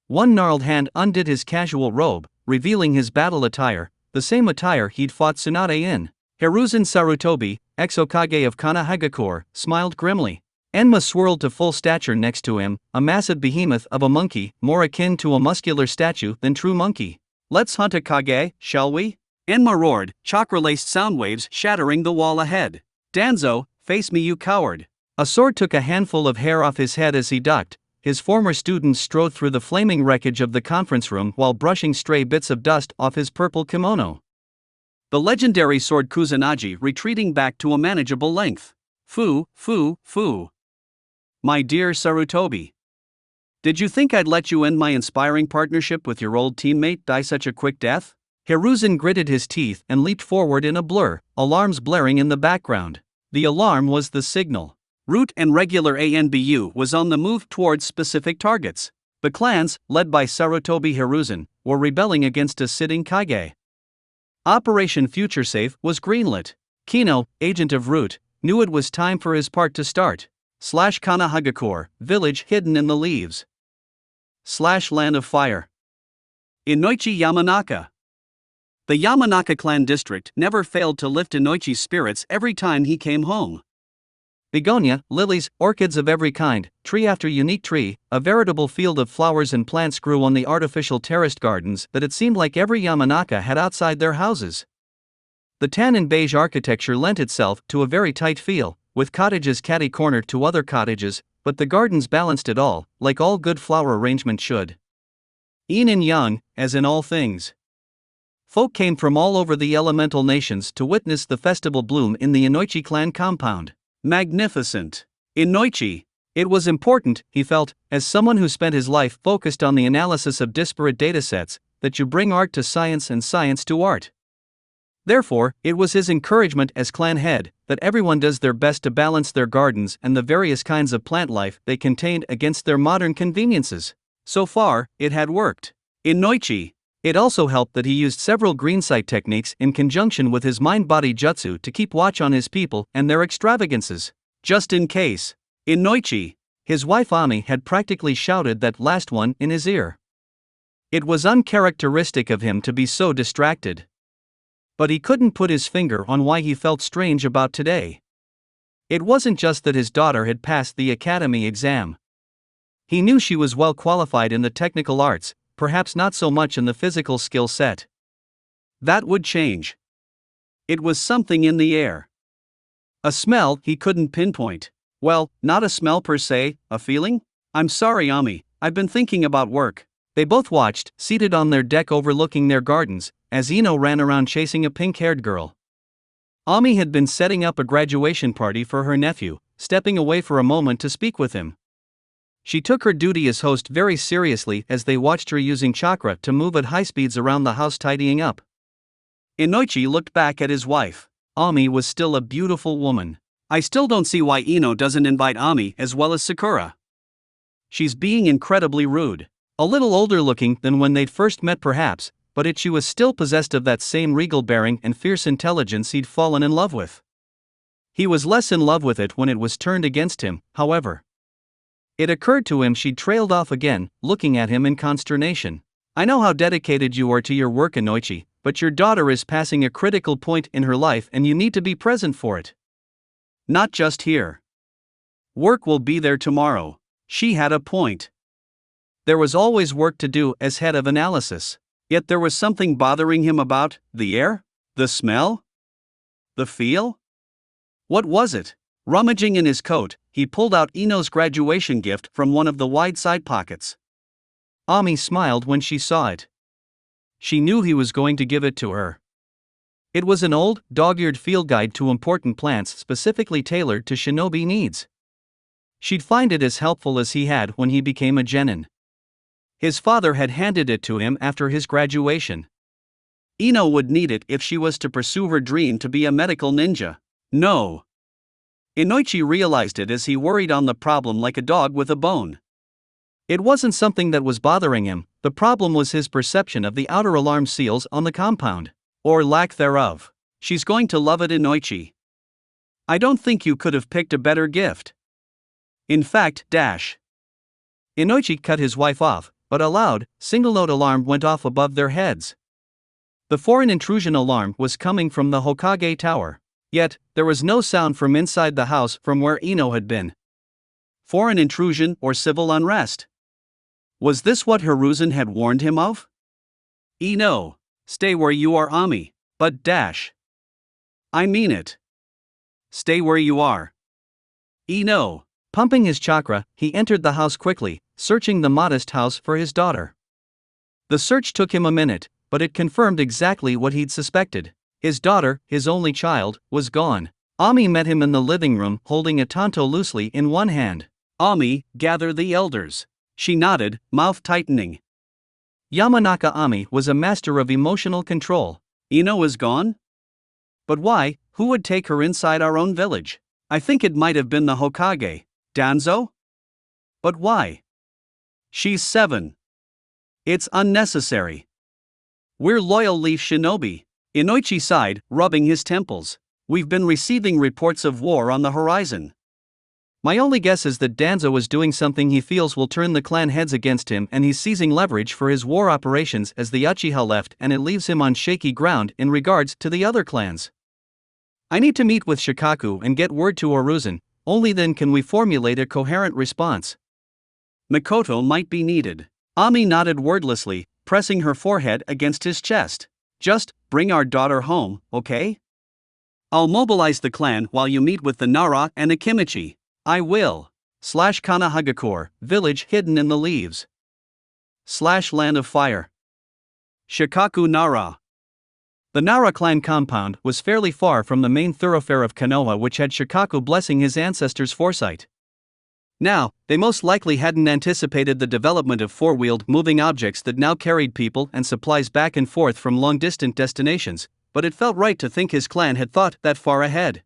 One gnarled hand undid his casual robe, revealing his battle attire, the same attire he'd fought Tsunade in. Hiruzen Sarutobi, ex-Hokage of Kanahagakure, smiled grimly. Enma swirled to full stature next to him, a massive behemoth of a monkey, more akin to a muscular statue than true monkey. Let's hunt a Kage, shall we? Enma roared, chakra-laced sound waves shattering the wall ahead. Danzo, face me, you coward. A sword took a handful of hair off his head as he ducked. His former students strode through the flaming wreckage of the conference room while brushing stray bits of dust off his purple kimono. The legendary sword Kusanagi retreating back to a manageable length. Foo. My dear Sarutobi. Did you think I'd let you end my inspiring partnership with your old teammate die such a quick death? Hiruzen gritted his teeth and leaped forward in a blur, alarms blaring in the background. The alarm was the signal. Root and regular ANBU was on the move towards specific targets. The clans, led by Sarutobi Hiruzen, were rebelling against a sitting Kage. Operation Future Safe was greenlit. Kino, agent of Root, knew it was time for his part to start. Kanahagakure, village hidden in the leaves. Land of Fire. Inoichi Yamanaka. The Yamanaka clan district never failed to lift Inoichi's spirits every time he came home. Begonia, lilies, orchids of every kind, tree after unique tree, a veritable field of flowers and plants grew on the artificial terraced gardens that it seemed like every Yamanaka had outside their houses. The tan and beige architecture lent itself to a very tight feel, with cottages catty-cornered to other cottages, but the gardens balanced it all, like all good flower arrangement should. Yin and yang, as in all things. Folk came from all over the elemental nations to witness the festival bloom in the Inoichi clan compound. Magnificent. Inoichi. It was important, he felt, as someone who spent his life focused on the analysis of disparate datasets, that you bring art to science and science to art. Therefore, it was his encouragement as clan head that everyone does their best to balance their gardens and the various kinds of plant life they contained against their modern conveniences. So far, it had worked. Inoichi. It also helped that he used several green sight techniques in conjunction with his mind-body jutsu to keep watch on his people and their extravagances. Just in case. Inoichi. His wife Ami had practically shouted that last one in his ear. It was uncharacteristic of him to be so distracted. But he couldn't put his finger on why he felt strange about today. It wasn't just that his daughter had passed the academy exam. He knew she was well qualified in the technical arts, perhaps not so much in the physical skill set. That would change. It was something in the air. A smell he couldn't pinpoint. Well, not a smell per se, a feeling? I'm sorry, Ami, I've been thinking about work. They both watched, seated on their deck overlooking their gardens, as Ino ran around chasing a pink-haired girl. Ami had been setting up a graduation party for her nephew, stepping away for a moment to speak with him. She took her duty as host very seriously as they watched her using chakra to move at high speeds around the house tidying up. Inoichi looked back at his wife. Ami was still a beautiful woman. I still don't see why Ino doesn't invite Ami as well as Sakura. She's being incredibly rude. A little older looking than when they'd first met perhaps, but she was still possessed of that same regal bearing and fierce intelligence he'd fallen in love with. He was less in love with it when it was turned against him, however. It occurred to him she'd trailed off again, looking at him in consternation. I know how dedicated you are to your work, Inoichi, but your daughter is passing a critical point in her life and you need to be present for it. Not just here. Work will be there tomorrow. She had a point. There was always work to do as head of analysis. Yet there was something bothering him about the air, the smell, the feel. What was it? Rummaging in his coat, he pulled out Ino's graduation gift from one of the wide side pockets. Ami smiled when she saw it. She knew he was going to give it to her. It was an old, dog-eared field guide to important plants specifically tailored to shinobi needs. She'd find it as helpful as he had when he became a genin. His father had handed it to him after his graduation. Ino would need it if she was to pursue her dream to be a medical ninja. No. Inoichi realized it as he worried on the problem like a dog with a bone. It wasn't something that was bothering him, the problem was his perception of the outer alarm seals on the compound. Or lack thereof. She's going to love it, Inoichi. I don't think you could have picked a better gift. In fact, Inoichi cut his wife off, but a loud, single-note alarm went off above their heads. The foreign intrusion alarm was coming from the Hokage Tower. Yet, there was no sound from inside the house from where Ino had been. Foreign intrusion or civil unrest? Was this what Hiruzen had warned him of? Ino, stay where you are, Ami, but I mean it. Stay where you are. Ino. Pumping his chakra, he entered the house quickly, searching the modest house for his daughter. The search took him a minute, but it confirmed exactly what he'd suspected. His daughter, his only child, was gone. Ami met him in the living room holding a tanto loosely in one hand. Ami, gather the elders. She nodded, mouth tightening. Yamanaka Ami was a master of emotional control. Ino is gone? But why? Who would take her inside our own village? I think it might have been the Hokage. Danzo? But why? She's 7. It's unnecessary. We're loyal leaf shinobi. Inoichi sighed, rubbing his temples. We've been receiving reports of war on the horizon. My only guess is that Danzo is doing something he feels will turn the clan heads against him and he's seizing leverage for his war operations as the Uchiha left and it leaves him on shaky ground in regards to the other clans. I need to meet with Shikaku and get word to Hiruzen, only then can we formulate a coherent response. Mikoto might be needed. Ami nodded wordlessly, pressing her forehead against his chest. Just bring our daughter home, okay? I'll mobilize the clan while you meet with the Nara and Akimichi. I will. /Kanahagakure, village hidden in the leaves. /land of fire. Shikaku Nara. The Nara clan compound was fairly far from the main thoroughfare of Konoha, which had Shikaku blessing his ancestors' foresight. Now, they most likely hadn't anticipated the development of four-wheeled moving objects that now carried people and supplies back and forth from long-distant destinations, but it felt right to think his clan had thought that far ahead.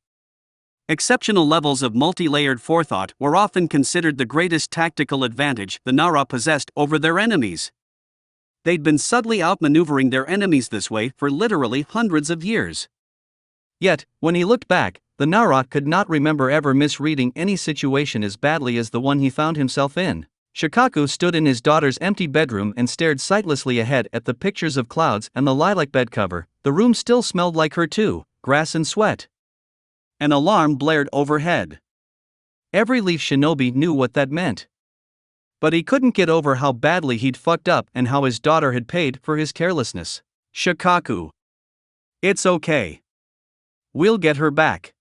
Exceptional levels of multi-layered forethought were often considered the greatest tactical advantage the Nara possessed over their enemies. They'd been subtly outmaneuvering their enemies this way for literally hundreds of years. Yet, when he looked back, the Nara could not remember ever misreading any situation as badly as the one he found himself in. Shikaku stood in his daughter's empty bedroom and stared sightlessly ahead at the pictures of clouds and the lilac bed cover. The room still smelled like her too, grass and sweat. An alarm blared overhead. Every leaf shinobi knew what that meant. But he couldn't get over how badly he'd fucked up and how his daughter had paid for his carelessness. Shikaku. It's okay. We'll get her back.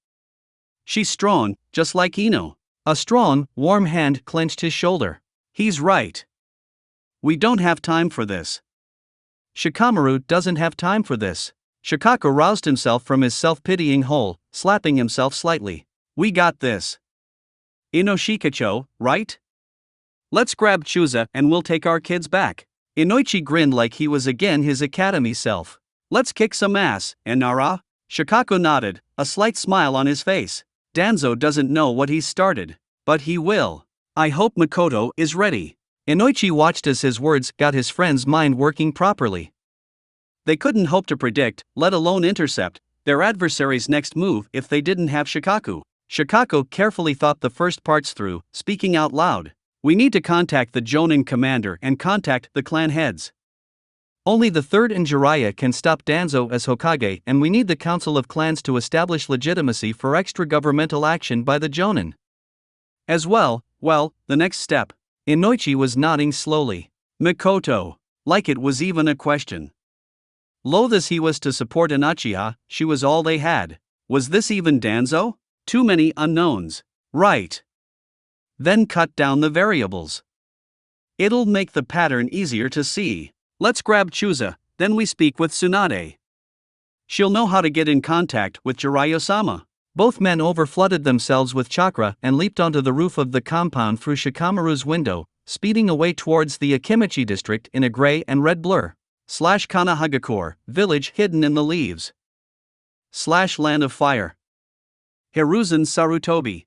She's strong, just like Ino. A strong, warm hand clenched his shoulder. He's right. We don't have time for this. Shikamaru doesn't have time for this. Shikaku roused himself from his self-pitying hole, slapping himself slightly. We got this. Inoshikacho, right? Let's grab Chusa and we'll take our kids back. Inoichi grinned like he was again his academy self. Let's kick some ass, Nara? Shikaku nodded, a slight smile on his face. Danzo doesn't know what he's started. But he will. I hope Mikoto is ready. Inoichi watched as his words got his friend's mind working properly. They couldn't hope to predict, let alone intercept, their adversary's next move if they didn't have Shikaku. Shikaku carefully thought the first parts through, speaking out loud. We need to contact the Jonin commander and contact the clan heads. Only the third in Jiraiya can stop Danzo as Hokage, and we need the Council of Clans to establish legitimacy for extra-governmental action by the Jonin. As well, the next step. Inoichi was nodding slowly. Mikoto. Like it was even a question. Loath as he was to support an Uchiha, she was all they had. Was this even Danzo? Too many unknowns. Right. Then cut down the variables. It'll make the pattern easier to see. Let's grab Chusa, then we speak with Tsunade. She'll know how to get in contact with Jiraiya-sama. Both men overflooded themselves with chakra and leaped onto the roof of the compound through Shikamaru's window, speeding away towards the Akimichi district in a gray and red blur. /Kanahagakure, village hidden in the leaves. /land of fire. Hiruzen Sarutobi.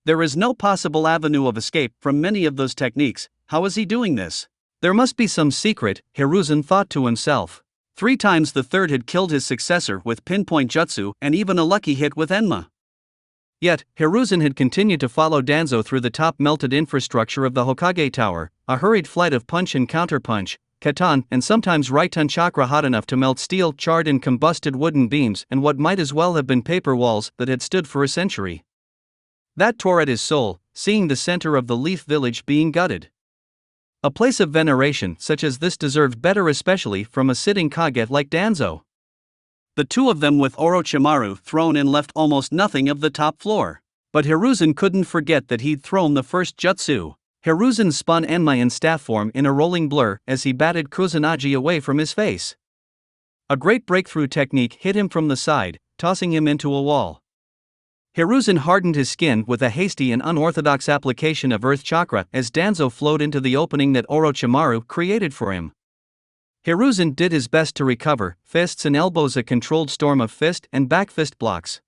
There is no possible avenue of escape from many of those techniques. How is he doing this? There must be some secret, Hiruzen thought to himself. 3 times the third had killed his successor with pinpoint jutsu and even a lucky hit with Enma. Yet, Hiruzen had continued to follow Danzo through the top-melted infrastructure of the Hokage Tower, a hurried flight of punch and counterpunch, katan, and sometimes Raiton chakra hot enough to melt steel, charred and combusted wooden beams and what might as well have been paper walls that had stood for a century. That tore at his soul, seeing the center of the Leaf Village being gutted. A place of veneration such as this deserved better, especially from a sitting Kage like Danzo. The two of them with Orochimaru thrown in left almost nothing of the top floor. But Hiruzen couldn't forget that he'd thrown the first jutsu. Hiruzen spun Enma in staff form in a rolling blur as he batted Kusanagi away from his face. A great breakthrough technique hit him from the side, tossing him into a wall. Hiruzen hardened his skin with a hasty and unorthodox application of earth chakra as Danzo flowed into the opening that Orochimaru created for him. Hiruzen did his best to recover, fists and elbows, a controlled storm of fist and back fist blocks.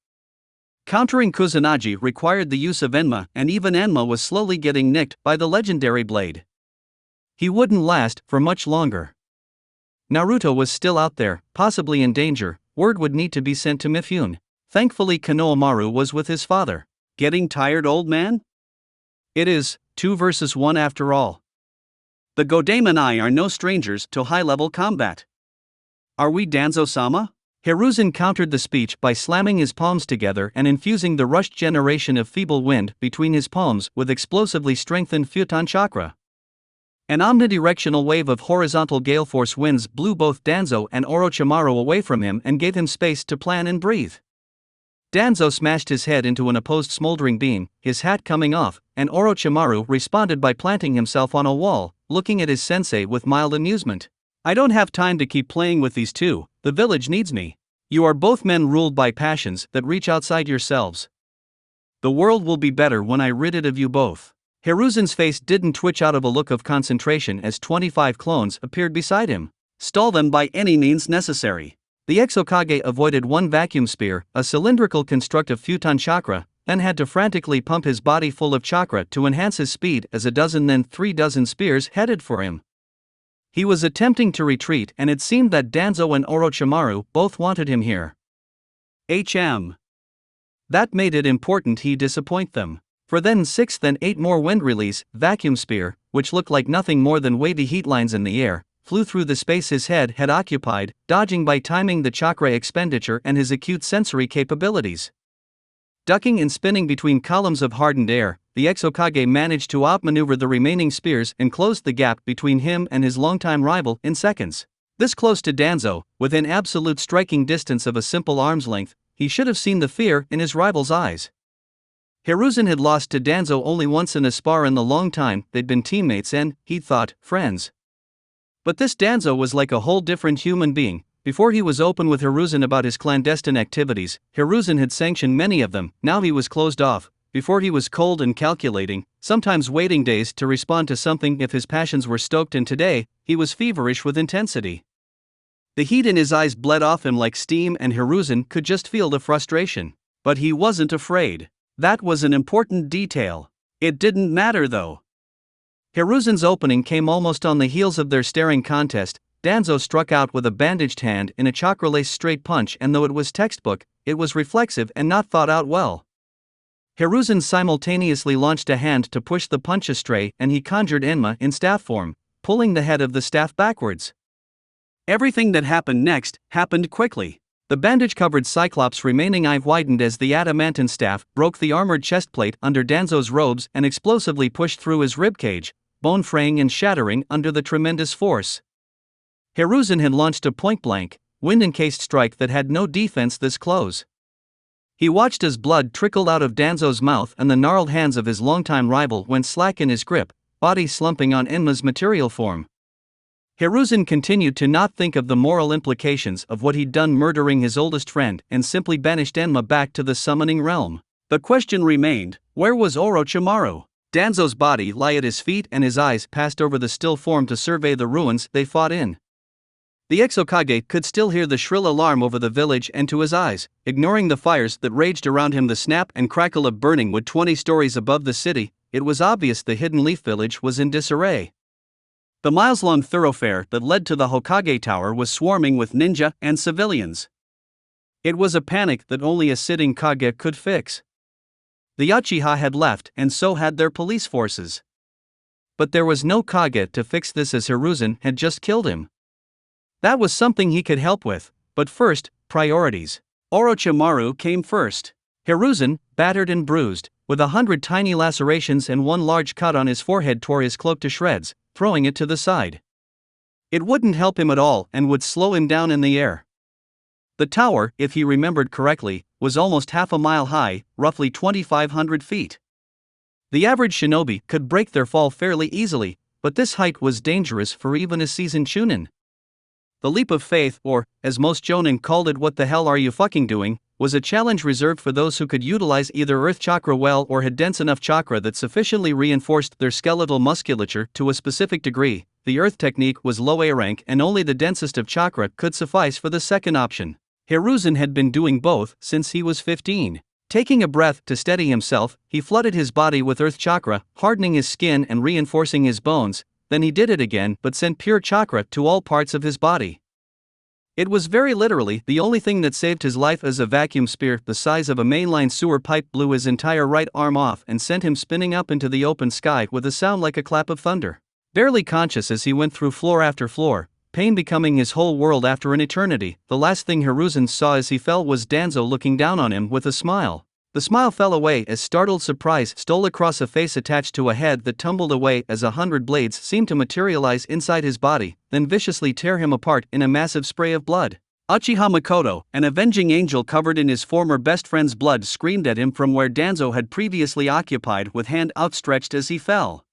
Countering Kusanagi required the use of Enma, and even Enma was slowly getting nicked by the legendary blade. He wouldn't last for much longer. Naruto was still out there, possibly in danger. Word would need to be sent to Mifune. Thankfully Konohamaru was with his father. Getting tired, old man? It is 2 versus 1 after all. The Godame and I are no strangers to high-level combat. Are we, Danzo-sama? Hiruzen countered the speech by slamming his palms together and infusing the rushed generation of feeble wind between his palms with explosively strengthened Futon chakra. An omnidirectional wave of horizontal gale force winds blew both Danzo and Orochimaru away from him and gave him space to plan and breathe. Danzo smashed his head into an opposed smoldering beam, his hat coming off, and Orochimaru responded by planting himself on a wall, looking at his sensei with mild amusement. I don't have time to keep playing with these two, the village needs me. You are both men ruled by passions that reach outside yourselves. The world will be better when I rid it of you both. Hiruzen's face didn't twitch out of a look of concentration as 25 clones appeared beside him. Stall them by any means necessary. The ex-Hokage avoided one vacuum spear, a cylindrical construct of Futon chakra, then had to frantically pump his body full of chakra to enhance his speed as a dozen then 3 dozen spears headed for him. He was attempting to retreat, and it seemed that Danzo and Orochimaru both wanted him here. That made it important he disappoint them. For then 6 then 8 more wind release, vacuum spear, which looked like nothing more than wavy heat lines in the air, flew through the space his head had occupied, dodging by timing the chakra expenditure and his acute sensory capabilities. Ducking and spinning between columns of hardened air, the ex-Hokage managed to outmaneuver the remaining spears and closed the gap between him and his longtime rival in seconds. This close to Danzo, within absolute striking distance of a simple arm's length, he should have seen the fear in his rival's eyes. Hiruzen had lost to Danzo only once in a spar in the long time they'd been teammates and, he'd thought, friends. But this Danzo was like a whole different human being. Before he was open with Hiruzen about his clandestine activities, Hiruzen had sanctioned many of them. Now he was closed off. Before he was cold and calculating, sometimes waiting days to respond to something if his passions were stoked, and today, he was feverish with intensity. The heat in his eyes bled off him like steam, and Hiruzen could just feel the frustration. But he wasn't afraid. That was an important detail. It didn't matter though. Hiruzen's opening came almost on the heels of their staring contest. Danzo struck out with a bandaged hand in a chakra-laced straight punch, and though it was textbook, it was reflexive and not thought out well. Hiruzen simultaneously launched a hand to push the punch astray, and he conjured Enma in staff form, pulling the head of the staff backwards. Everything that happened next happened quickly. The bandage-covered Cyclops' remaining eye widened as the adamantine staff broke the armored chestplate under Danzo's robes and explosively pushed through his ribcage, bone fraying and shattering under the tremendous force. Hiruzen had launched a point-blank, wind-encased strike that had no defense this close. He watched as blood trickled out of Danzo's mouth and the gnarled hands of his longtime rival went slack in his grip, body slumping on Enma's material form. Hiruzen continued to not think of the moral implications of what he'd done murdering his oldest friend and simply banished Enma back to the summoning realm. The question remained, where was Orochimaru? Danzo's body lay at his feet and his eyes passed over the still form to survey the ruins they fought in. The ex-Hokage could still hear the shrill alarm over the village and to his eyes, ignoring the fires that raged around him, the snap and crackle of burning wood 20 stories above the city, it was obvious the Hidden Leaf village was in disarray. The miles-long thoroughfare that led to the Hokage Tower was swarming with ninja and civilians. It was a panic that only a sitting Kage could fix. The Uchiha had left and so had their police forces. But there was no Kage to fix this as Hiruzen had just killed him. That was something he could help with, but first, priorities. Orochimaru came first. Hiruzen, battered and bruised, with 100 tiny lacerations and one large cut on his forehead, tore his cloak to shreds, throwing it to the side. It wouldn't help him at all and would slow him down in the air. The tower, if he remembered correctly, was almost half a mile high, roughly 2,500 feet. The average shinobi could break their fall fairly easily, but this height was dangerous for even a seasoned chunin. The leap of faith, or, as most jonin called it, what the hell are you fucking doing, was a challenge reserved for those who could utilize either earth chakra well or had dense enough chakra that sufficiently reinforced their skeletal musculature to a specific degree. The earth technique was low A rank and only the densest of chakra could suffice for the second option. Hiruzen had been doing both since he was 15. Taking a breath to steady himself, he flooded his body with earth chakra, hardening his skin and reinforcing his bones. Then he did it again but sent pure chakra to all parts of his body. It was very literally the only thing that saved his life, as a vacuum spear the size of a mainline sewer pipe blew his entire right arm off and sent him spinning up into the open sky with a sound like a clap of thunder. Barely conscious as he went through floor after floor, pain becoming his whole world after an eternity, the last thing Hiruzen saw as he fell was Danzo looking down on him with a smile. The smile fell away as startled surprise stole across a face attached to a head that tumbled away as 100 blades seemed to materialize inside his body, then viciously tear him apart in a massive spray of blood. Uchiha Makoto, an avenging angel covered in his former best friend's blood, screamed at him from where Danzo had previously occupied with hand outstretched as he fell.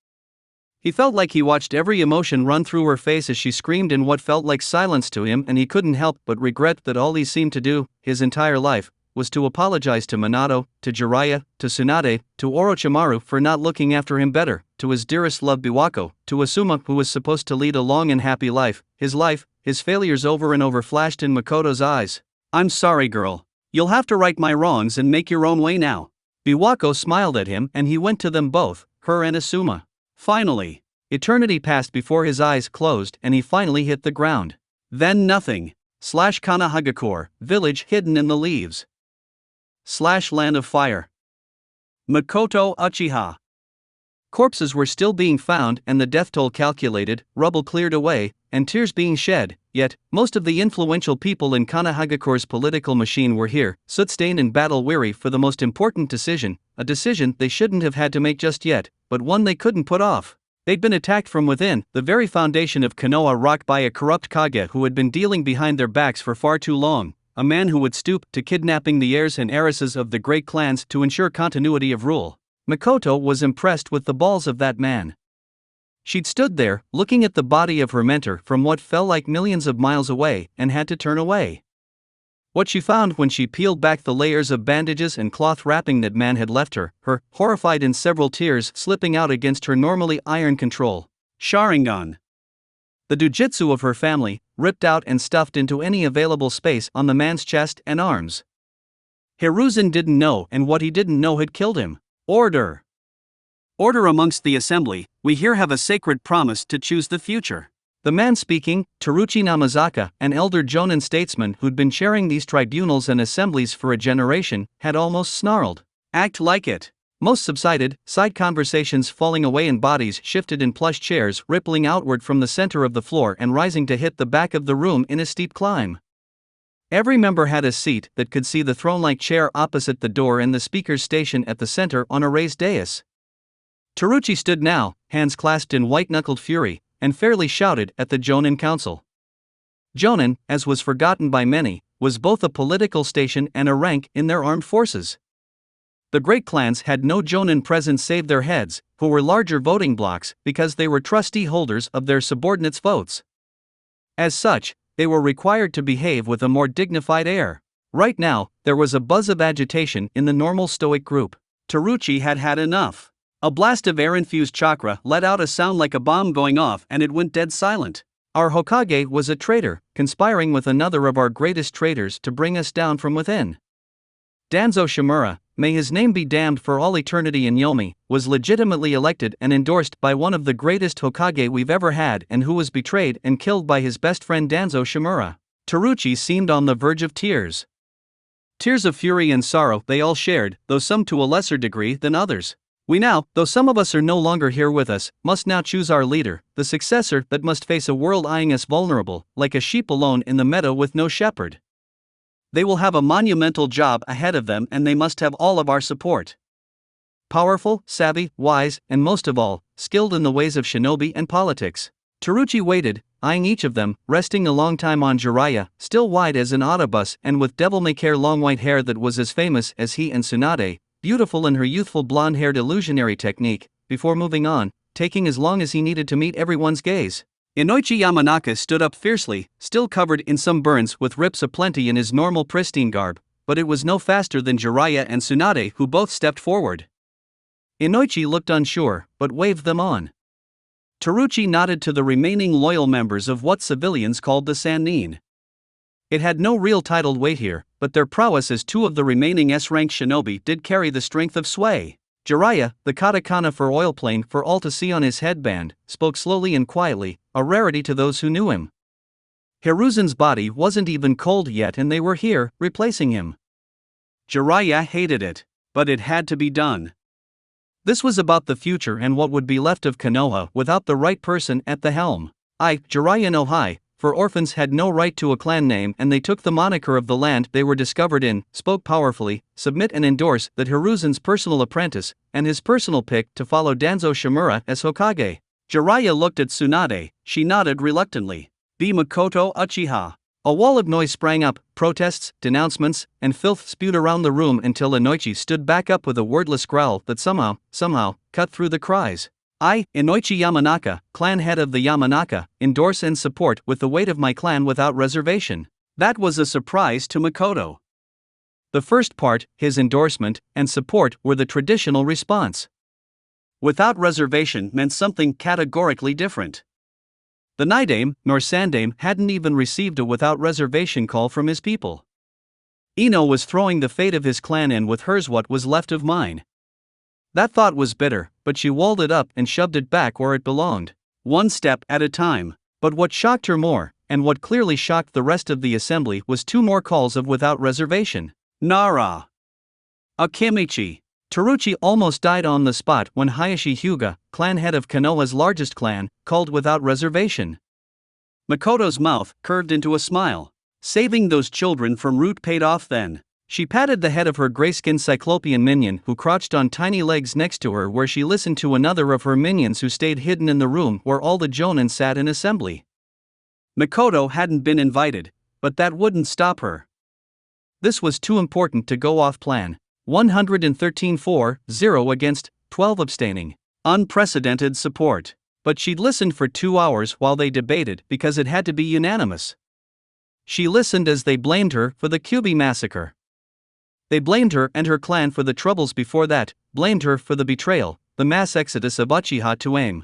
He felt like he watched every emotion run through her face as she screamed in what felt like silence to him, and he couldn't help but regret that all he seemed to do, his entire life, was to apologize to Minato, to Jiraiya, to Tsunade, to Orochimaru for not looking after him better, to his dearest love Biwako, to Asuma who was supposed to lead a long and happy life, his failures over and over flashed in Makoto's eyes. "I'm sorry, girl. You'll have to right my wrongs and make your own way now." Biwako smiled at him and he went to them both, her and Asuma. Finally, eternity passed before his eyes closed and he finally hit the ground. Then nothing. /Kanahagakure, village hidden in the leaves. /land of fire. Makoto Uchiha. Corpses were still being found and the death toll calculated, rubble cleared away, and tears being shed, yet, most of the influential people in Kanahagakure's political machine were here, soot-stained and battle-weary for the most important decision, a decision they shouldn't have had to make just yet, but one they couldn't put off. They'd been attacked from within, the very foundation of Konoha rocked by a corrupt Kage who had been dealing behind their backs for far too long, a man who would stoop to kidnapping the heirs and heiresses of the great clans to ensure continuity of rule. Makoto was impressed with the balls of that man. She'd stood there, looking at the body of her mentor from what felt like millions of miles away, and had to turn away. What she found when she peeled back the layers of bandages and cloth wrapping that man had left her, horrified in several tears slipping out against her normally iron control. Sharingan. The jujitsu of her family, ripped out and stuffed into any available space on the man's chest and arms. Hiruzen didn't know, and what he didn't know had killed him. Order. Order amongst the assembly, we here have a sacred promise to choose the future. The man speaking, Teruchi Namazaka, an elder Jonin statesman who'd been chairing these tribunals and assemblies for a generation, had almost snarled. Act like it. Most subsided, side conversations falling away and bodies shifted in plush chairs rippling outward from the center of the floor and rising to hit the back of the room in a steep climb. Every member had a seat that could see the throne-like chair opposite the door and the speaker's station at the center on a raised dais. Teruchi stood now, hands clasped in white-knuckled fury, and fairly shouted at the Jonin Council. Jonin, as was forgotten by many, was both a political station and a rank in their armed forces. The great clans had no Jonin present save their heads, who were larger voting blocks because they were trustee holders of their subordinates' votes. As such, they were required to behave with a more dignified air. Right now, there was a buzz of agitation in the normal stoic group. Teruchi had had enough. A blast of air-infused chakra let out a sound like a bomb going off and it went dead silent. Our Hokage was a traitor, conspiring with another of our greatest traitors to bring us down from within. Danzo Shimura, may his name be damned for all eternity in Yomi, was legitimately elected and endorsed by one of the greatest Hokage we've ever had and who was betrayed and killed by his best friend Danzo Shimura. Teruchi seemed on the verge of tears. Tears of fury and sorrow they all shared, though some to a lesser degree than others. We now, though some of us are no longer here with us, must now choose our leader, the successor that must face a world eyeing us vulnerable, like a sheep alone in the meadow with no shepherd. They will have a monumental job ahead of them and they must have all of our support. Powerful, savvy, wise, and most of all, skilled in the ways of shinobi and politics. Teruchi waited, eyeing each of them, resting a long time on Jiraiya, still wide as an autobus and with devil-may-care long white hair that was as famous as he and Tsunade, beautiful in her youthful blonde-haired illusionary technique, before moving on, taking as long as he needed to meet everyone's gaze. Inoichi Yamanaka stood up fiercely, still covered in some burns with rips aplenty in his normal pristine garb, but it was no faster than Jiraiya and Tsunade who both stepped forward. Inoichi looked unsure, but waved them on. Teruchi nodded to the remaining loyal members of what civilians called the Sannin. It had no real titled weight here, but their prowess as two of the remaining S-rank shinobi did carry the strength of sway. Jiraiya, the katakana for oil plane for all to see on his headband, spoke slowly and quietly, a rarity to those who knew him. Hiruzen's body wasn't even cold yet and they were here, replacing him. Jiraiya hated it, but it had to be done. This was about the future and what would be left of Konoha without the right person at the helm. Jiraiya no Hai, for orphans had no right to a clan name and they took the moniker of the land they were discovered in, spoke powerfully, submit and endorse that Hiruzen's personal apprentice, and his personal pick to follow Danzo Shimura as Hokage. Jiraiya looked at Tsunade, she nodded reluctantly. Be Makoto Uchiha. A wall of noise sprang up, protests, denouncements, and filth spewed around the room until Inoichi stood back up with a wordless growl that somehow, cut through the cries. I, Inoichi Yamanaka, clan head of the Yamanaka, endorse and support with the weight of my clan without reservation. That was a surprise to Makoto. The first part, his endorsement and support, were the traditional response. Without reservation meant something categorically different. The Naidame, nor Sandame, hadn't even received a without reservation call from his people. Ino was throwing the fate of his clan in with hers, what was left of mine. That thought was bitter, but she walled it up and shoved it back where it belonged, one step at a time. But what shocked her more, and what clearly shocked the rest of the assembly, was two more calls of without reservation. Nara! Akimichi! Teruchi almost died on the spot when Hayashi Hyuga, clan head of Konoha's largest clan, called without reservation. Makoto's mouth curved into a smile. Saving those children from root paid off then. She patted the head of her gray-skinned cyclopean minion who crouched on tiny legs next to her, where she listened to another of her minions who stayed hidden in the room where all the Jonin sat in assembly. Makoto hadn't been invited, but that wouldn't stop her. This was too important to go off plan. 113 for, 0 against, 12 abstaining. Unprecedented support. But she'd listened for 2 hours while they debated because it had to be unanimous. She listened as they blamed her for the Kyubi massacre. They blamed her and her clan for the troubles before that, blamed her for the betrayal, the mass exodus of Uchiha to Aim.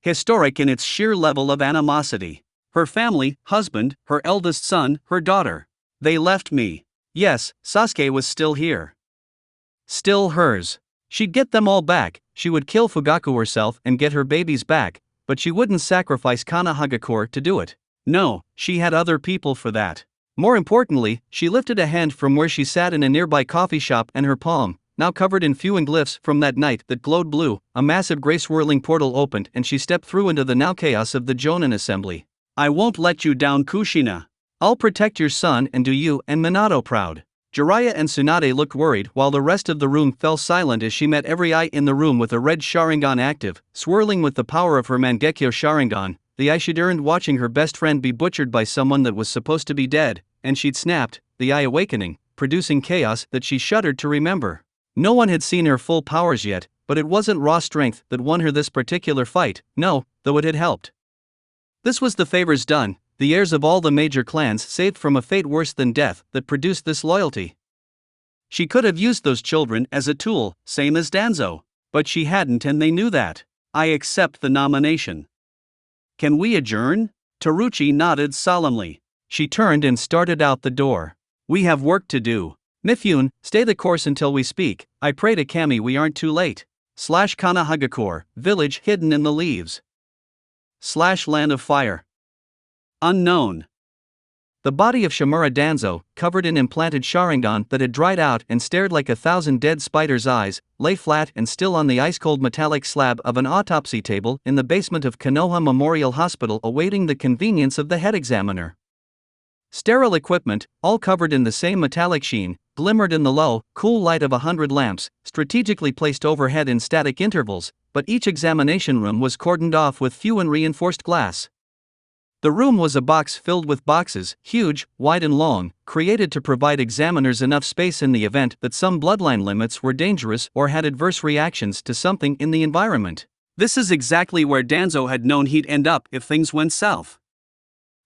Historic in its sheer level of animosity. Her family, husband, her eldest son, her daughter. They left me. Yes, Sasuke was still here. Still hers. She'd get them all back, she would kill Fugaku herself and get her babies back, but she wouldn't sacrifice Kana Hagakure to do it. No, she had other people for that. More importantly, she lifted a hand from where she sat in a nearby coffee shop and her palm, now covered in fuing glyphs from that night that glowed blue. A massive gray-swirling portal opened and she stepped through into the now chaos of the Jonin assembly. I won't let you down, Kushina. I'll protect your son and do you and Minato proud. Jiraiya and Tsunade looked worried while the rest of the room fell silent as she met every eye in the room with a red Sharingan active, swirling with the power of her Mangekyo Sharingan. The eye she'd earned watching her best friend be butchered by someone that was supposed to be dead, and she'd snapped, the eye awakening, producing chaos that she shuddered to remember. No one had seen her full powers yet, but it wasn't raw strength that won her this particular fight, no, though it had helped. This was the favors done, the heirs of all the major clans saved from a fate worse than death that produced this loyalty. She could have used those children as a tool, same as Danzo, but she hadn't and they knew that. I accept the nomination. Can we adjourn? Teruchi nodded solemnly. She turned and started out the door. We have work to do. Mifune, stay the course until we speak. I pray to Kami we aren't too late. /Kanahagakure, village hidden in the leaves. /land of fire. Unknown. The body of Shimura Danzo, covered in implanted Sharingan that had dried out and stared like 1,000 dead spiders' eyes, lay flat and still on the ice-cold metallic slab of an autopsy table in the basement of Konoha Memorial Hospital awaiting the convenience of the head examiner. Sterile equipment, all covered in the same metallic sheen, glimmered in the low, cool light of 100 lamps, strategically placed overhead in static intervals, but each examination room was cordoned off with fuin-reinforced glass. The room was a box filled with boxes, huge, wide and long, created to provide examiners enough space in the event that some bloodline limits were dangerous or had adverse reactions to something in the environment. This is exactly where Danzo had known he'd end up if things went south.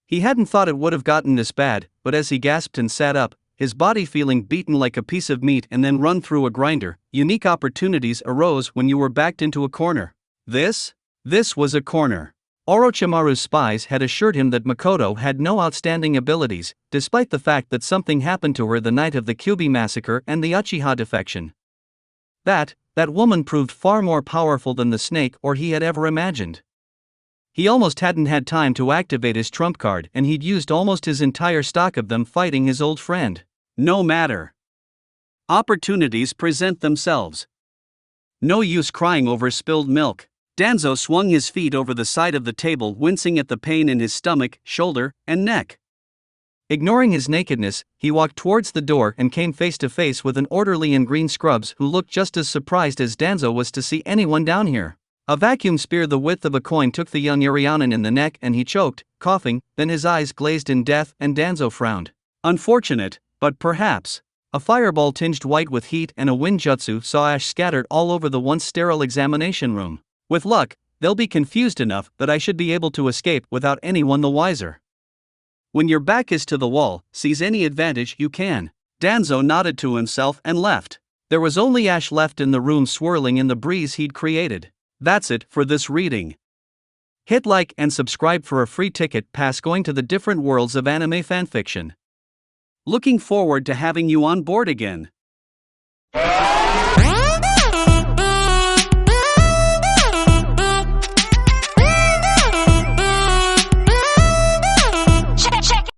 He hadn't thought it would have gotten this bad, but as he gasped and sat up, his body feeling beaten like a piece of meat and then run through a grinder, unique opportunities arose when you were backed into a corner. This was a corner. Orochimaru's spies had assured him that Makoto had no outstanding abilities, despite the fact that something happened to her the night of the Kyuubi massacre and the Uchiha defection. That woman proved far more powerful than the snake or he had ever imagined. He almost hadn't had time to activate his trump card and he'd used almost his entire stock of them fighting his old friend. No matter. Opportunities present themselves. No use crying over spilled milk. Danzo swung his feet over the side of the table, wincing at the pain in his stomach, shoulder, and neck. Ignoring his nakedness, he walked towards the door and came face to face with an orderly in green scrubs who looked just as surprised as Danzo was to see anyone down here. A vacuum spear the width of a coin took the young Yurianin in the neck and he choked, coughing, then his eyes glazed in death and Danzo frowned. Unfortunate, but perhaps. A fireball tinged white with heat and a wind jutsu saw ash scattered all over the once sterile examination room. With luck, they'll be confused enough that I should be able to escape without anyone the wiser. When your back is to the wall, seize any advantage you can. Danzo nodded to himself and left. There was only ash left in the room swirling in the breeze he'd created. That's it for this reading. Hit like and subscribe for a free ticket pass going to the different worlds of anime fanfiction. Looking forward to having you on board again.